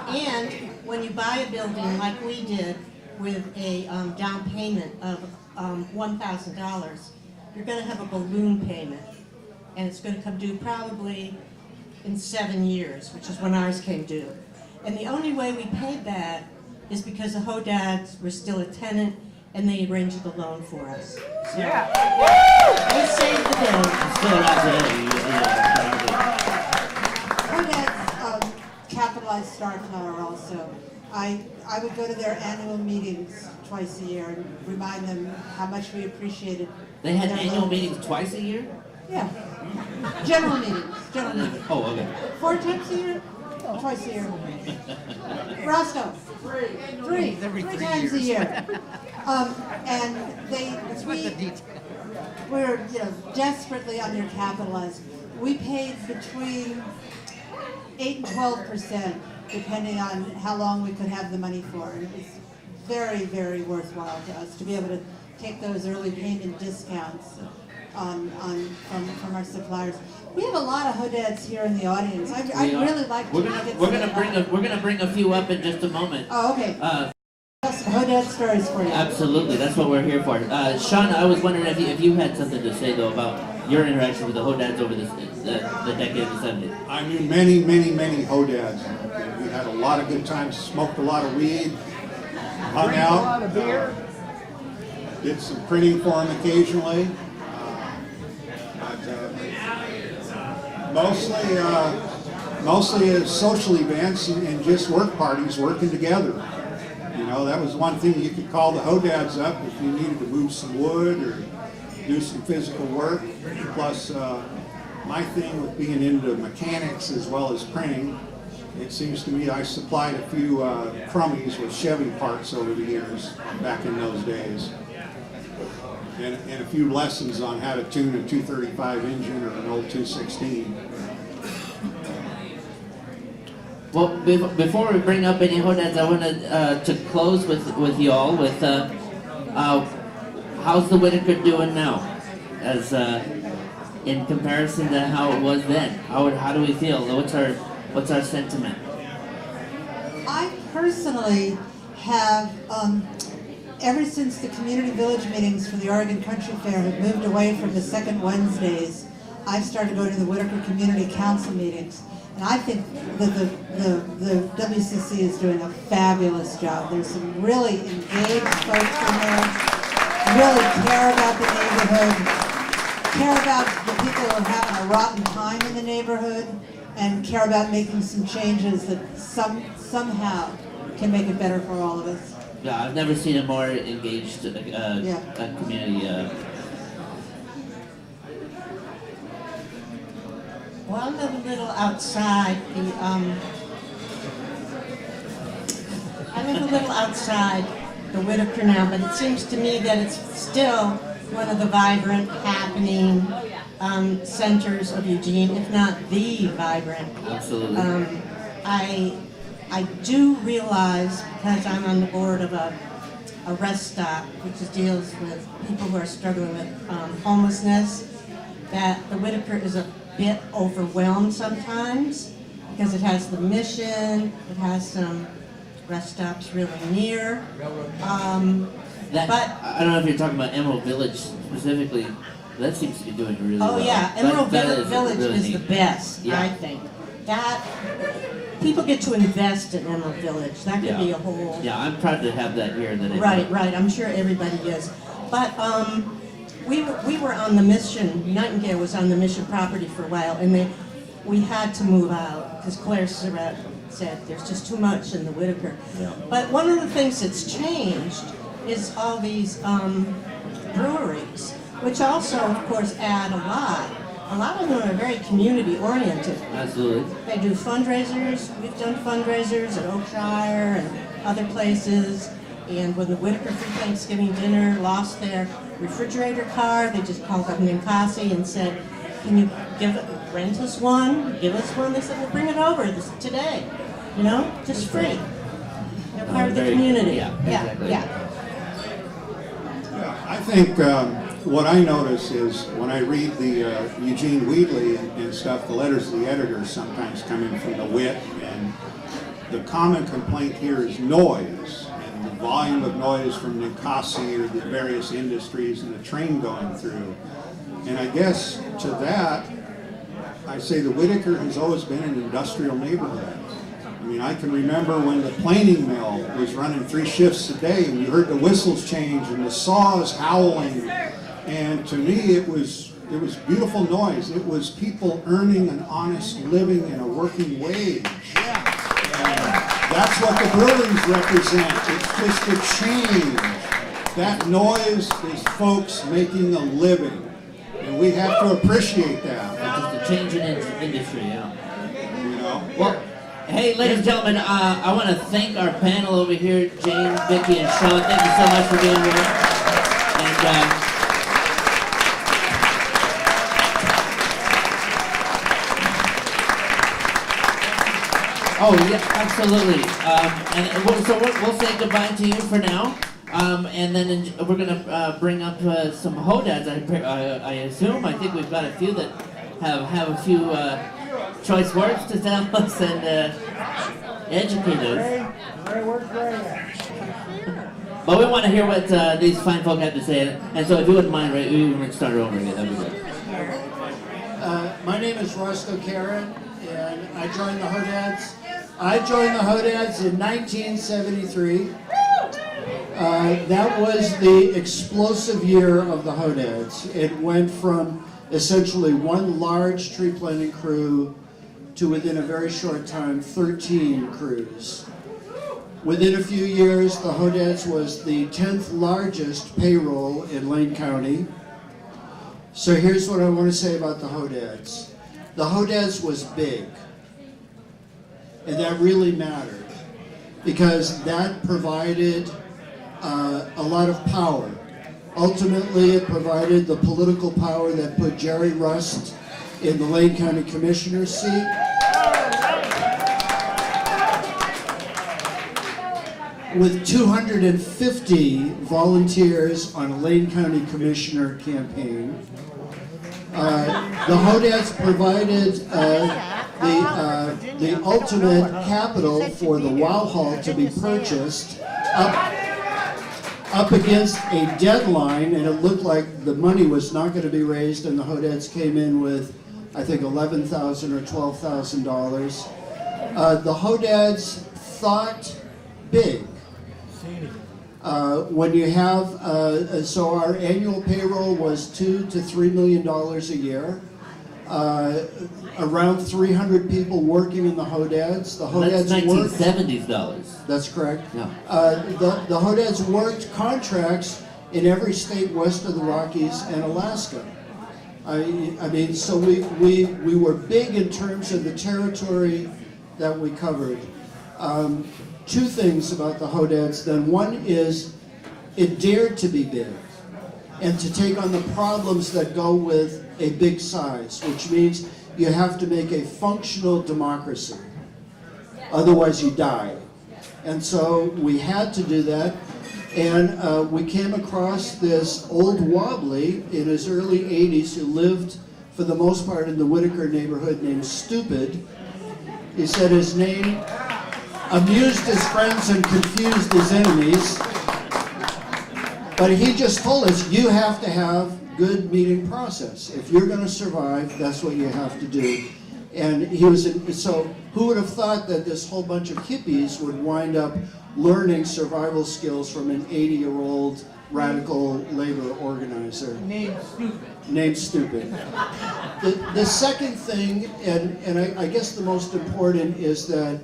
And when you buy a building like we did with a down payment of $1,000, you're going to have a balloon payment. And it's going to come due probably in 7 years, which is when ours came due. And the only way we paid that is because the Hodads were still a tenant and they arranged the loan for us. So they saved the day. Hodads capitalized Starflower also. I would go to their annual meetings twice a year and remind them how much we appreciated. They had their annual loans. meetings twice a year? Yeah. General meetings. Oh, okay. 4 times a year? Twice a year. Roscoe? Three times a year. And we're desperately undercapitalized. We paid between 8 and 12%, depending on how long we could have the money for. And it was very, very worthwhile to us to be able to take those early payment discounts from our suppliers. We have a lot of Hoedads here in the audience. I'd really like to get We're gonna bring a few up in just a moment. Oh, okay. Some Hoedad stories for you. Absolutely, that's what we're here for. Sean, I was wondering if you had something to say though about your interaction with the Hodads over the decade of the 70s. I knew many, many, many Hodads. We had a lot of good times, smoked a lot of weed, hung out, a lot of beer. Did some printing for them occasionally. Mostly social events and just work parties, working together. You know, that was one thing you could call the Hodads up if you needed to move some wood or do some physical work. Plus, my thing with being into mechanics as well as printing, it seems to me I supplied a few crummies with Chevy parts over the years back in those days. And a few lessons on how to tune a 235 engine or an old 216. Well, before we bring up any Hodads, I wanted to close with y'all with how's the Whiteaker doing now, as in comparison to how it was then. How do we feel? What's our sentiment? I personally have, ever since the community village meetings for the Oregon Country Fair have moved away from the second Wednesdays, I've started going to the Whiteaker Community Council meetings. And I think that the WCC is doing a fabulous job. There's some really engaged folks in there, really care about the neighborhood, care about the people who are having a rotten time in the neighborhood, and care about making some changes that somehow can make it better for all of us. Yeah, I've never seen a more engaged community. Well, I live a little outside the Whiteaker now, but it seems to me that it's still one of the vibrant, happening centers of Eugene, if not the vibrant. Absolutely. I do realize, because I'm on the board of a a rest stop, which deals with people who are struggling with homelessness, that the Whiteaker is a bit overwhelmed sometimes because it has the mission, it has some rest stops really near. That, but I don't know if you're talking about Emerald Village specifically. That seems to be doing really well. oh yeah, Emerald That Village really is neat. the best, Yeah. I think. That people get to invest in Emerald Village. That could Yeah. be a whole. Yeah, I'm proud to have that here. Right, right. I'm sure everybody is. But we were on the mission. Nightingale was on the mission property for a while, and we had to move out because Claire Surratt said there's just too much in the Whiteaker. Yeah. But one of the things that's changed is all these breweries, which also, of course, add a lot. A lot of them are very community oriented. Absolutely. They do fundraisers. We've done fundraisers at Oakshire and other places. And when the Whiteaker Free Thanksgiving Dinner lost their refrigerator car, they just called up Ninkasi and said, "Can you rent us one? Give us one?" They said, "We'll bring it over today. You know, just free." They're part of the community. Yeah, exactly. Yeah. Yeah, I think what I notice is when I read the Eugene Wheatley and stuff, the letters of the editors sometimes come in from the Wit, and the common complaint here is noise, and the volume of noise from Ninkasi or the various industries and the train going through. And I guess to that, I say the Whiteaker has always been an industrial neighborhood. I mean, I can remember when the planing mill was running 3 shifts a day, and you heard the whistles change and the saws howling. And to me, it was beautiful noise. It was people earning an honest living and a working wage. And that's what the breweries represent. It's just a change. That noise is folks making a living, and we have to appreciate that. Just a change in industry, yeah. You know. Well, hey, ladies and gentlemen, I want to thank our panel over here, Jain, Vickie, and Sean. Thank you so much for being here. And oh yeah, absolutely. So we'll say goodbye to you for now, and then we're gonna bring up some Hodads. I assume. I think we've got a few that have a few choice words to tell us and educate us. But we want to hear what these fine folk have to say, and so if you wouldn't mind, we would start over again. That'd be great. My name is Roscoe Caron, and I joined the Hodads. I joined the Hodads in 1973. That was the explosive year of the Hodads. It went from essentially one large tree planting crew to, within a very short time, 13 crews. Within a few years, the Hodads was the 10th largest payroll in Lane County. So here's what I want to say about the Hodads. The Hodads was big, and that really mattered because that provided a lot of power. Ultimately, it provided the political power that put Jerry Rust in the Lane County Commissioner's seat. With 250 volunteers on a Lane County Commissioner campaign, the Hodads provided the ultimate capital for the Wow Hall to be purchased up against a deadline, and it looked like the money was not going to be raised, and the Hodads came in with, I think, $11,000 or $12,000. The Hodads thought big. When you have, so our annual payroll was $2 to $3 million a year. Around 300 people working in the Hodads. The Hodads That's 1970's dollars. That's correct. Yeah. The Hodads worked contracts in every state west of the Rockies and Alaska. I mean, so we were big in terms of the territory that we covered. Two things about the Hodads then. One is it dared to be big and to take on the problems that go with a big size, which means you have to make a functional democracy. Otherwise you die. And so we had to do that. And we came across this old wobbly in his early 80s who lived, for the most part, in the Whiteaker neighborhood named Stupid. He said his name amused his friends and confused his enemies. But he just told us, you have to have good meeting process. If you're going to survive, that's what you have to do. And he was, so who would have thought that this whole bunch of hippies would wind up learning survival skills from an 80-year-old radical labor organizer? Named Stupid. Named Stupid. The second thing, and I guess the most important, is that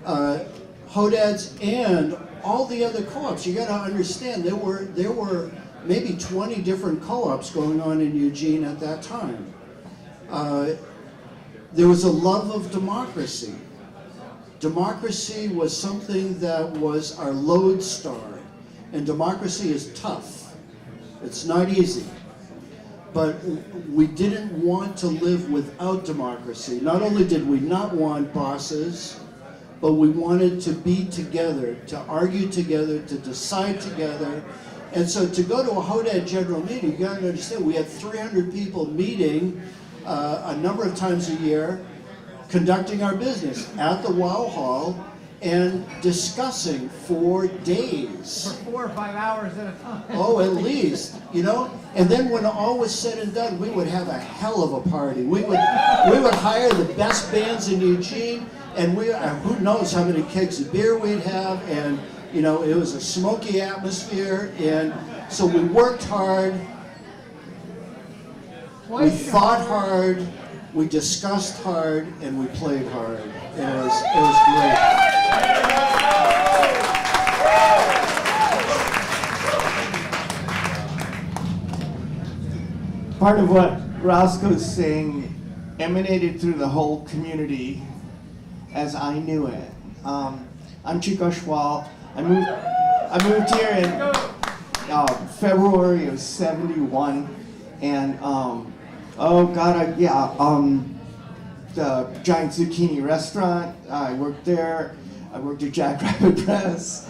Hodads and all the other co-ops, you got to understand, there were maybe 20 different co-ops going on in Eugene at that time. There was a love of democracy. Democracy was something that was our lodestar, and democracy is tough. It's not easy. But we didn't want to live without democracy. Not only did we not want bosses, but we wanted to be together, to argue together, to decide together. And so to go to a Hoedad general meeting, you gotta understand, we had 300 people meeting a number of times a year, conducting our business at the Wow Hall and discussing for days. For 4 or 5 hours at a time. Oh, at least, you know? And then when all was said and done, we would have a hell of a party. We would hire the best bands in Eugene, and who knows how many kegs of beer we'd have, and you know, it was a smoky atmosphere, and so we worked hard, we thought hard, we discussed hard, and we played hard. And it was great. Part of what Roscoe's saying emanated through the whole community as I knew it. I'm Chico Schwall. I moved here in February of '71, and the Giant Zucchini restaurant, I worked there. I worked at Jackrabbit Press.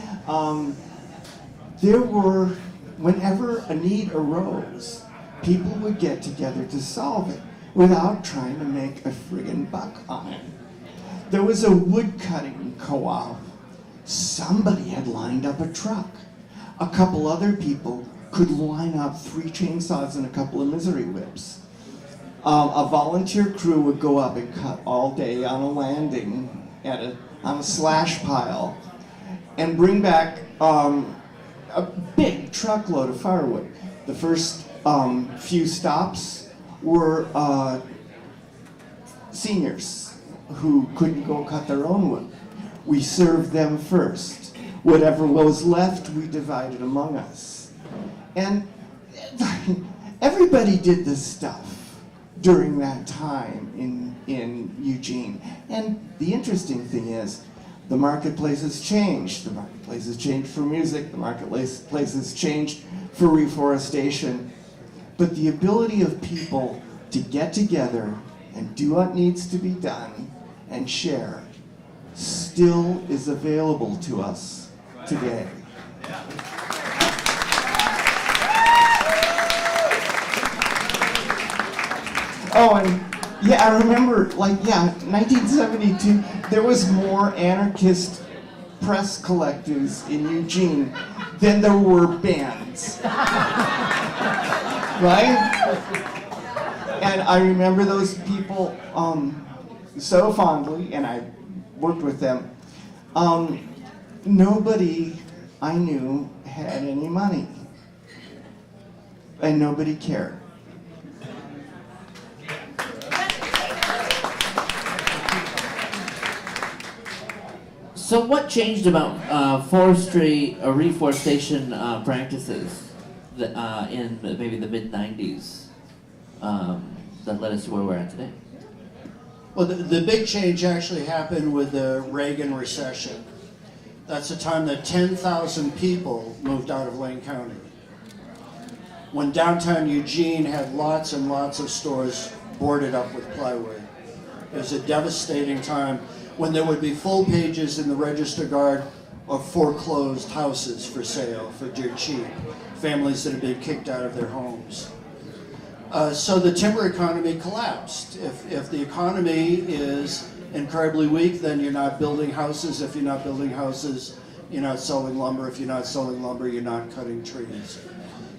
Whenever a need arose, people would get together to solve it without trying to make a friggin' buck on it. There was a wood cutting co-op. Somebody had lined up a truck. A couple other people could line up 3 chainsaws and a couple of misery whips. A volunteer crew would go up and cut all day on a landing on a slash pile and bring back a big truckload of firewood. The first few stops were seniors who couldn't go cut their own wood. We served them first. Whatever was left, we divided among us. And everybody did this stuff during that time in Eugene. And the interesting thing is, the marketplace has changed. The marketplace has changed for music. The marketplace has changed for reforestation. But the ability of people to get together and do what needs to be done and share still is available to us today. Oh, and yeah, I remember, 1972, there was more anarchist press collectives in Eugene than there were bands. Right? And I remember those people so fondly, and I worked with them. Nobody I knew had any money, and nobody cared. So what changed about forestry or reforestation practices in maybe the mid-90s that led us to where we're at today? Well, the big change actually happened with the Reagan recession. That's the time that 10,000 people moved out of Lane County. When downtown Eugene had lots and lots of stores boarded up with plywood. It was a devastating time when there would be full pages in the Register Guard of foreclosed houses for sale for dirt cheap, families that have been kicked out of their homes. So the timber economy collapsed. If the economy is incredibly weak, then you're not building houses. If you're not building houses, you're not selling lumber. If you're not selling lumber, you're not cutting trees.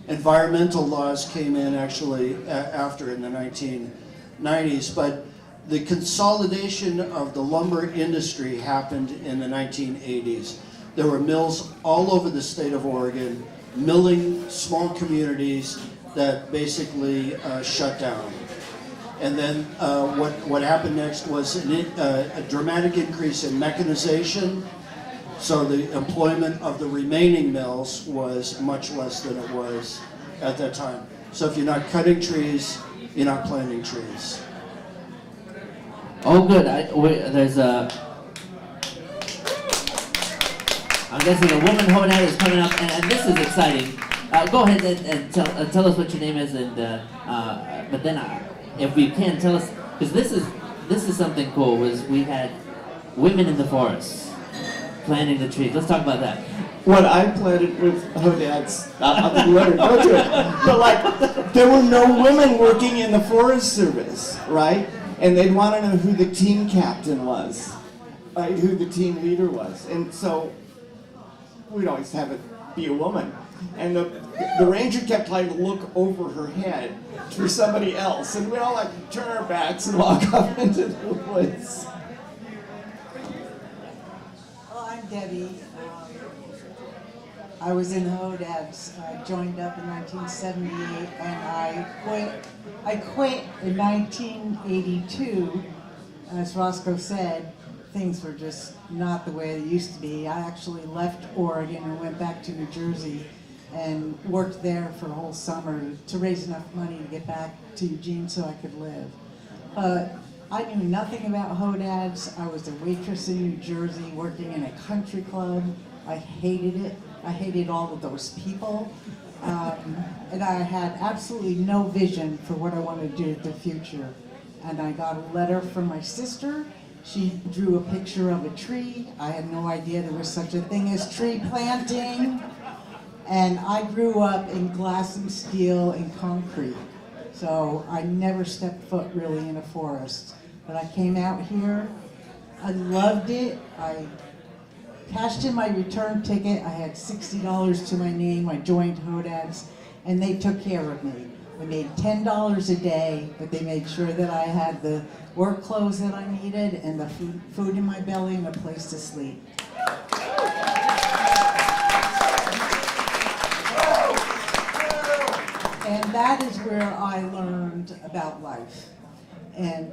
Environmental laws came in actually after in the 1990s, but the consolidation of the lumber industry happened in the 1980s. There were mills all over the state of Oregon, milling small communities that basically shut down. And then what happened next was a dramatic increase in mechanization. So the employment of the remaining mills was much less than it was at that time. So if you're not cutting trees, you're not planting trees. Oh, good. There's a. I'm guessing a woman Hoedad is coming up, and this is exciting. Go ahead and tell us what your name is, and but then if you can tell us, because this is something cool. Was we had women in the forest planting the trees. Let's talk about that. What I planted with Hodads, I'll let her go to it. But like, there were no women working in the Forest Service, right? And they'd want to know who the team captain was, right? Who the team leader was. And so we'd always have it be a woman. And the ranger kept trying to look over her head for somebody else. And we'd all like turn our backs and walk off into the woods. Well, I'm Debbie. I was in Hodads, joined up in 1978, and I quit in 1982. As Roscoe said, things were just not the way they used to be. I actually left Oregon and went back to New Jersey and worked there for a whole summer to raise enough money to get back to Eugene so I could live. I knew nothing about Hodads. I was a waitress in New Jersey working in a country club. I hated it. I hated all of those people. And I had absolutely no vision for what I wanted to do in the future. And I got a letter from my sister. She drew a picture of a tree. I had no idea there was such a thing as tree planting. And I grew up in glass and steel and concrete. So I never stepped foot really in a forest. But I came out here. I loved it. I cashed in my return ticket. I had $60 to my name. I joined Hodads, and they took care of me. We made $10 a day, but they made sure that I had the work clothes that I needed and the food in my belly and a place to sleep. And that is where I learned about life. And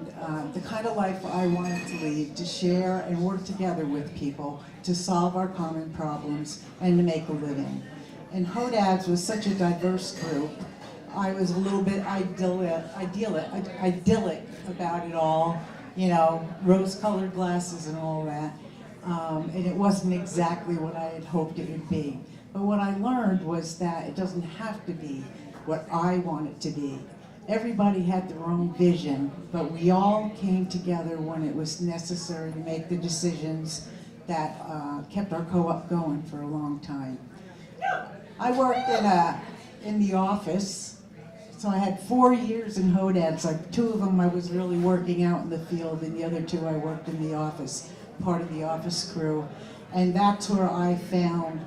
the kind of life I wanted to lead, to share and work together with people to solve our common problems and to make a living. And Hodads was such a diverse group. I was a little bit idyllic about it all, you know, rose-colored glasses and all that. And it wasn't exactly what I had hoped it would be. But what I learned was that it doesn't have to be what I want it to be. Everybody had their own vision, but we all came together when it was necessary to make the decisions that kept our co-op going for a long time. I worked in the office, so I had 4 years in Hodads. Like 2 of them I was really working out in the field, and the other 2 I worked in the office, part of the office crew. And that's where I found,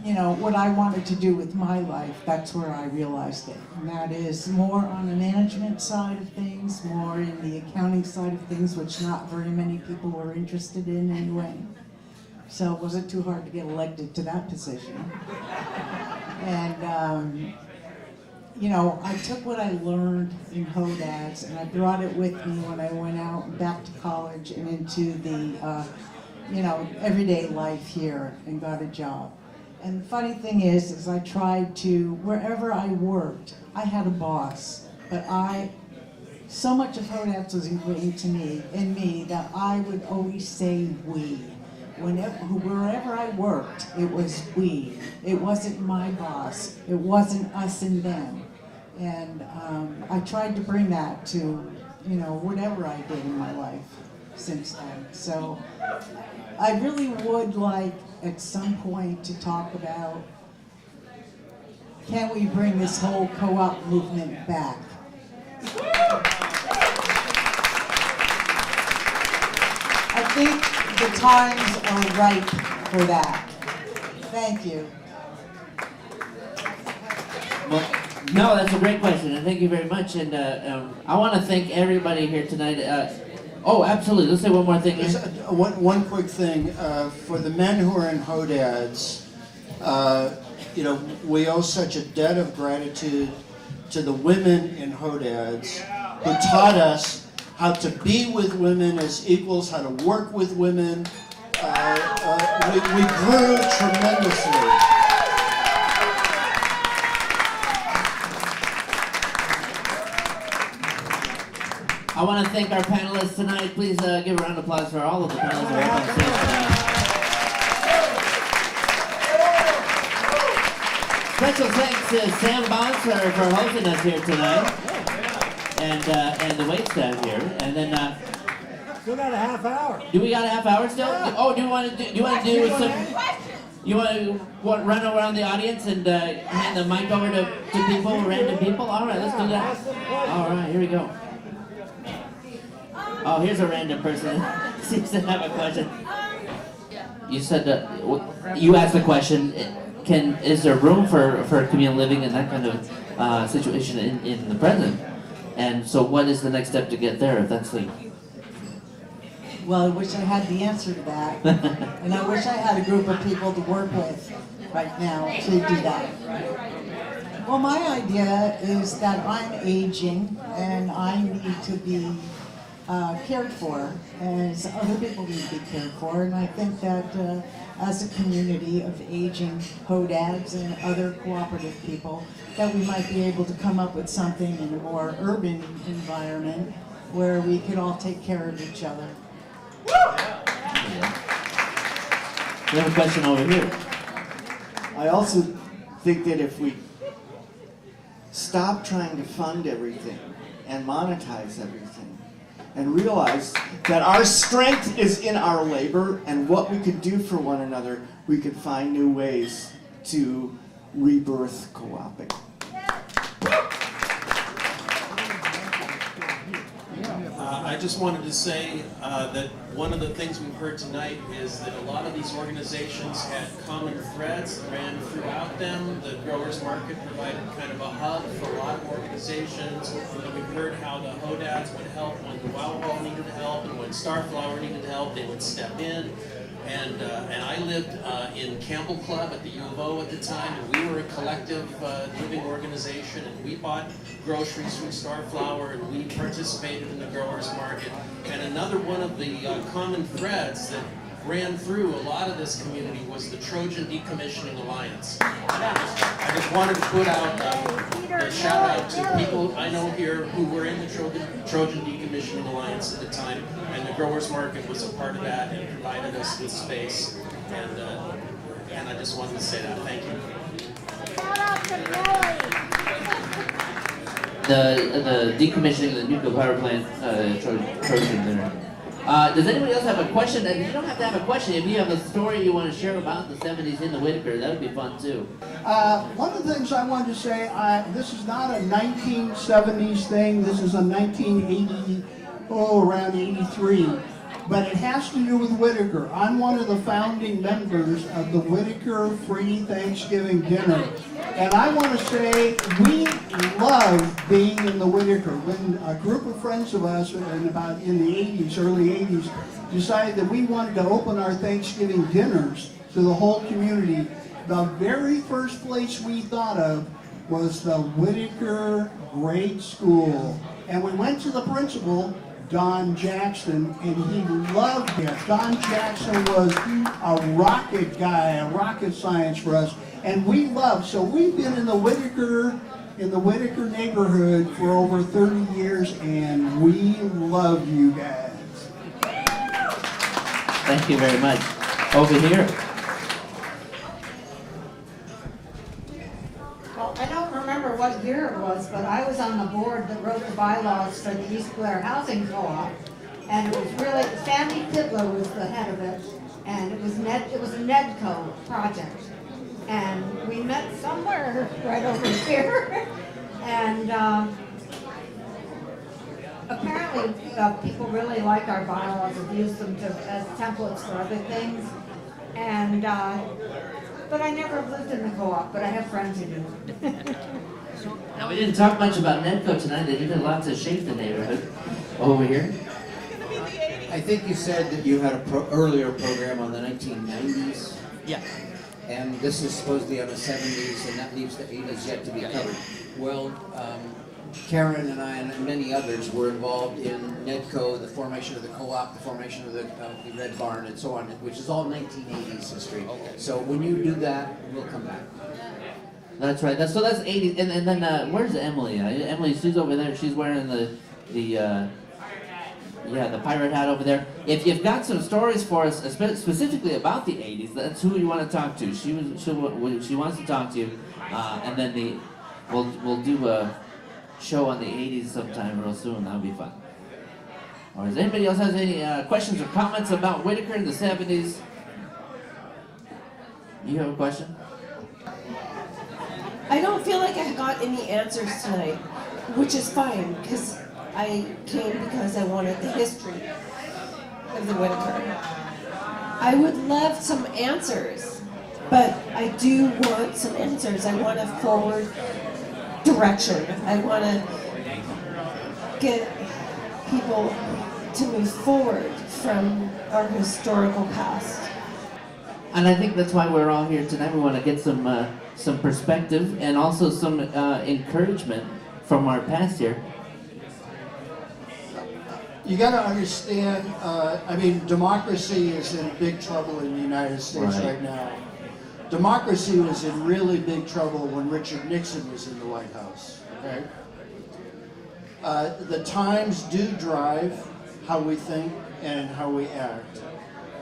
you know, what I wanted to do with my life. That's where I realized it. And that is more on the management side of things, more in the accounting side of things, which not very many people were interested in anyway. So it wasn't too hard to get elected to that position. And, you know, I took what I learned in Hodads and I brought it with me when I went out back to college and into the, you know, everyday life here and got a job. And the funny thing is I tried to, wherever I worked, I had a boss, but so much of Hodads was ingrained in me that I would always say we. Wherever I worked, it was we. It wasn't my boss. It wasn't us and them. And I tried to bring that to, you know, whatever I did in my life. since then. So I really would like at some point to talk about, can we bring this whole co-op movement back? I think the times are ripe for that. Thank you. Well, no, that's a great question, and thank you very much. And I want to thank everybody here tonight. Oh, absolutely. Let's say one more thing. One quick thing. For the men who are in Hodads, you know, we owe such a debt of gratitude to the women in Hodads who taught us how to be with women as equals, how to work with women. We grew tremendously. I want to thank our panelists tonight. Please give a round of applause for all of the panelists who are up on stage tonight. Special thanks to Sam Bonds for hosting us here tonight, and the wait staff here. And then Still got a half hour. do we got a half hour still? Yeah. Oh, do you want to do some? You want to run around the audience and hand the mic over to people, random people? All right, let's do that. All right, here we go. Oh, here's a random person. Seems to have a question. You said you asked the question. Is there room for communal living and that kind of situation in the present? And so, what is the next step to get there? If that's the Well, I wish I had the answer to that. And I wish I had a group of people to work with right now to do that. Well, my idea is that I'm aging and I need to be cared for as other people need to be cared for. And I think that as a community of aging Hodads and other cooperative people, that we might be able to come up with something in a more urban environment where we could all take care of each other. We have a question over here. I also think that if we stop trying to fund everything and monetize everything and realize that our strength is in our labor and what we could do for one another, we could find new ways to rebirth co-oping. I just wanted to say that one of the things we've heard tonight is that a lot of these organizations had common threads that ran throughout them. The growers market provided kind of a hub for a lot of organizations. And we've heard how the Hodads would help when the Wow Ball needed help, and when Starflower needed help, they would step in. And I lived in Campbell Club at the U of O at the time, and we were a collective living organization, and we bought groceries from Starflower, and we participated in the growers market. And another one of the common threads that ran through a lot of this community was the Trojan Decommissioning Alliance. I just wanted to put out a shout out to people I know here who were in the Trojan Decommissioning Alliance at the time, and the growers market was a part of that and provided us with space. And I just wanted to say that. Thank you. The decommissioning of the nuclear power plant Trojan there. Does anybody else have a question? And you don't have to have a question. If you have a story you want to share about the 70s in the Whiteaker, that would be fun too. One of the things I wanted to say, this is not a 1970s thing. This is a 1980, around 83. But it has to do with Whiteaker. I'm one of the founding members of the Whiteaker Free Thanksgiving Dinner. And I want to say we love being in the Whiteaker. When a group of friends of us in the 80s, early 80s, decided that we wanted to open our Thanksgiving dinners to the whole community, the very first place we thought of was the Whiteaker Grade School. And we went to the principal, Don Jackson, and he loved it. Don Jackson was a rocket guy, a rocket science for us, and we loved. So we've been in the Whiteaker neighborhood for over 30 years, and we love you guys. Thank you very much. Over here. Well, I don't remember what year it was, but I was on the board that wrote the bylaws for the East Blair Housing Co-op. And it was really, Sandy Pidlow was the head of it, and it was a NEDCO project. And we met somewhere right over here. And apparently people really like our bylaws and use them as templates for other things. And but I never lived in the co-op, but I have friends who do. Now, we didn't talk much about NEDCO tonight. They did a lot to shape the neighborhood over here. I think you said that you had a earlier program on the 1990s. Yeah. And this is supposedly on the 70s, and that leaves the 80s yet to be covered. Well, Karen and I and many others were involved in NEDCO, the formation of the co-op, the formation of the Red Barn, and so on, which is all 1980s history. Okay. So when you do that, we'll come back. That's right. That's 80s. And then where's Emily? Emily, she's over there. She's wearing the pirate hat over there. If you've got some stories for us, specifically about the 80s, that's who you want to talk to. She wants to talk to you, and then we'll do a show on the 80s sometime real soon. That'll be fun. Or does anybody else have any questions or comments about Whiteaker in the 70s? You have a question? I don't feel like I got any answers tonight, which is fine, because I came because I wanted the history of the Whiteaker. I would love some answers, but I do want some answers. I want a forward direction. I want to get people to move forward from our historical past. And I think that's why we're all here tonight. We want to get some perspective and also some encouragement from our past here. You got to understand, democracy is in big trouble in the United States right now. Democracy was in really big trouble when Richard Nixon was in the White House, okay? The times do drive how we think and how we act.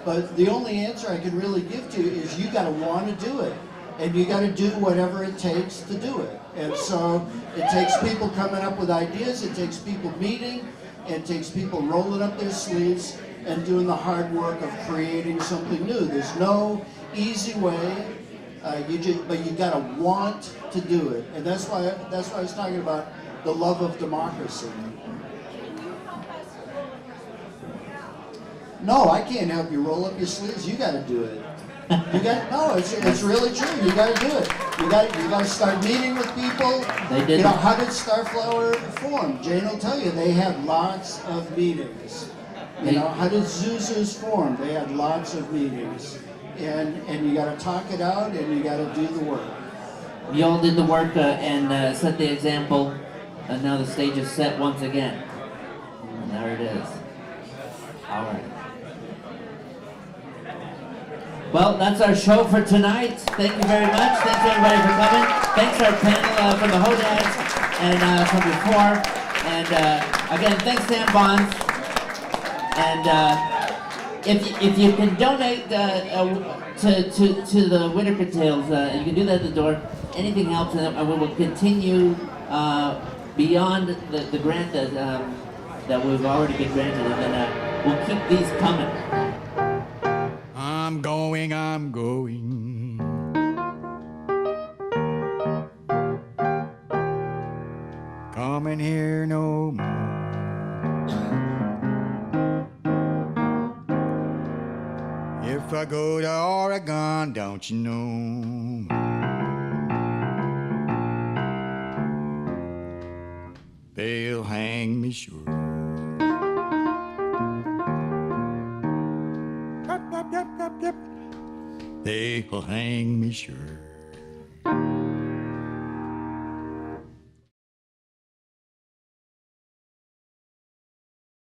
But the only answer I can really give to you is you got to want to do it. And you got to do whatever it takes to do it. And so it takes people coming up with ideas, it takes people meeting, it takes people rolling up their sleeves and doing the hard work of creating something new. There's no easy way, but you got to want to do it. And that's why I was talking about the love of democracy. No, I can't help you roll up your sleeves. You got to do it. It's really true. You got to do it. You got to start meeting with people. You know, how did Starflower form? Jain will tell you they had lots of meetings. You know, how did Zuzus form? They had lots of meetings, and you got to talk it out, and you got to do the work. You all did the work and set the example, and now the stage is set once again. And there it is. All right. Well, that's our show for tonight. Thank you very much. Thanks everybody for coming. Thanks our panel from the Hodads and from before. And again, thanks Sam Bonds. And if you can donate to the Whiteaker Tales, you can do that at the door. Anything helps, and we will continue beyond the grant that we've already been granted, and then we'll keep these coming. I'm going. Coming here no more. If I go to Oregon, don't you know? They'll hang me sure. They'll hang me sure.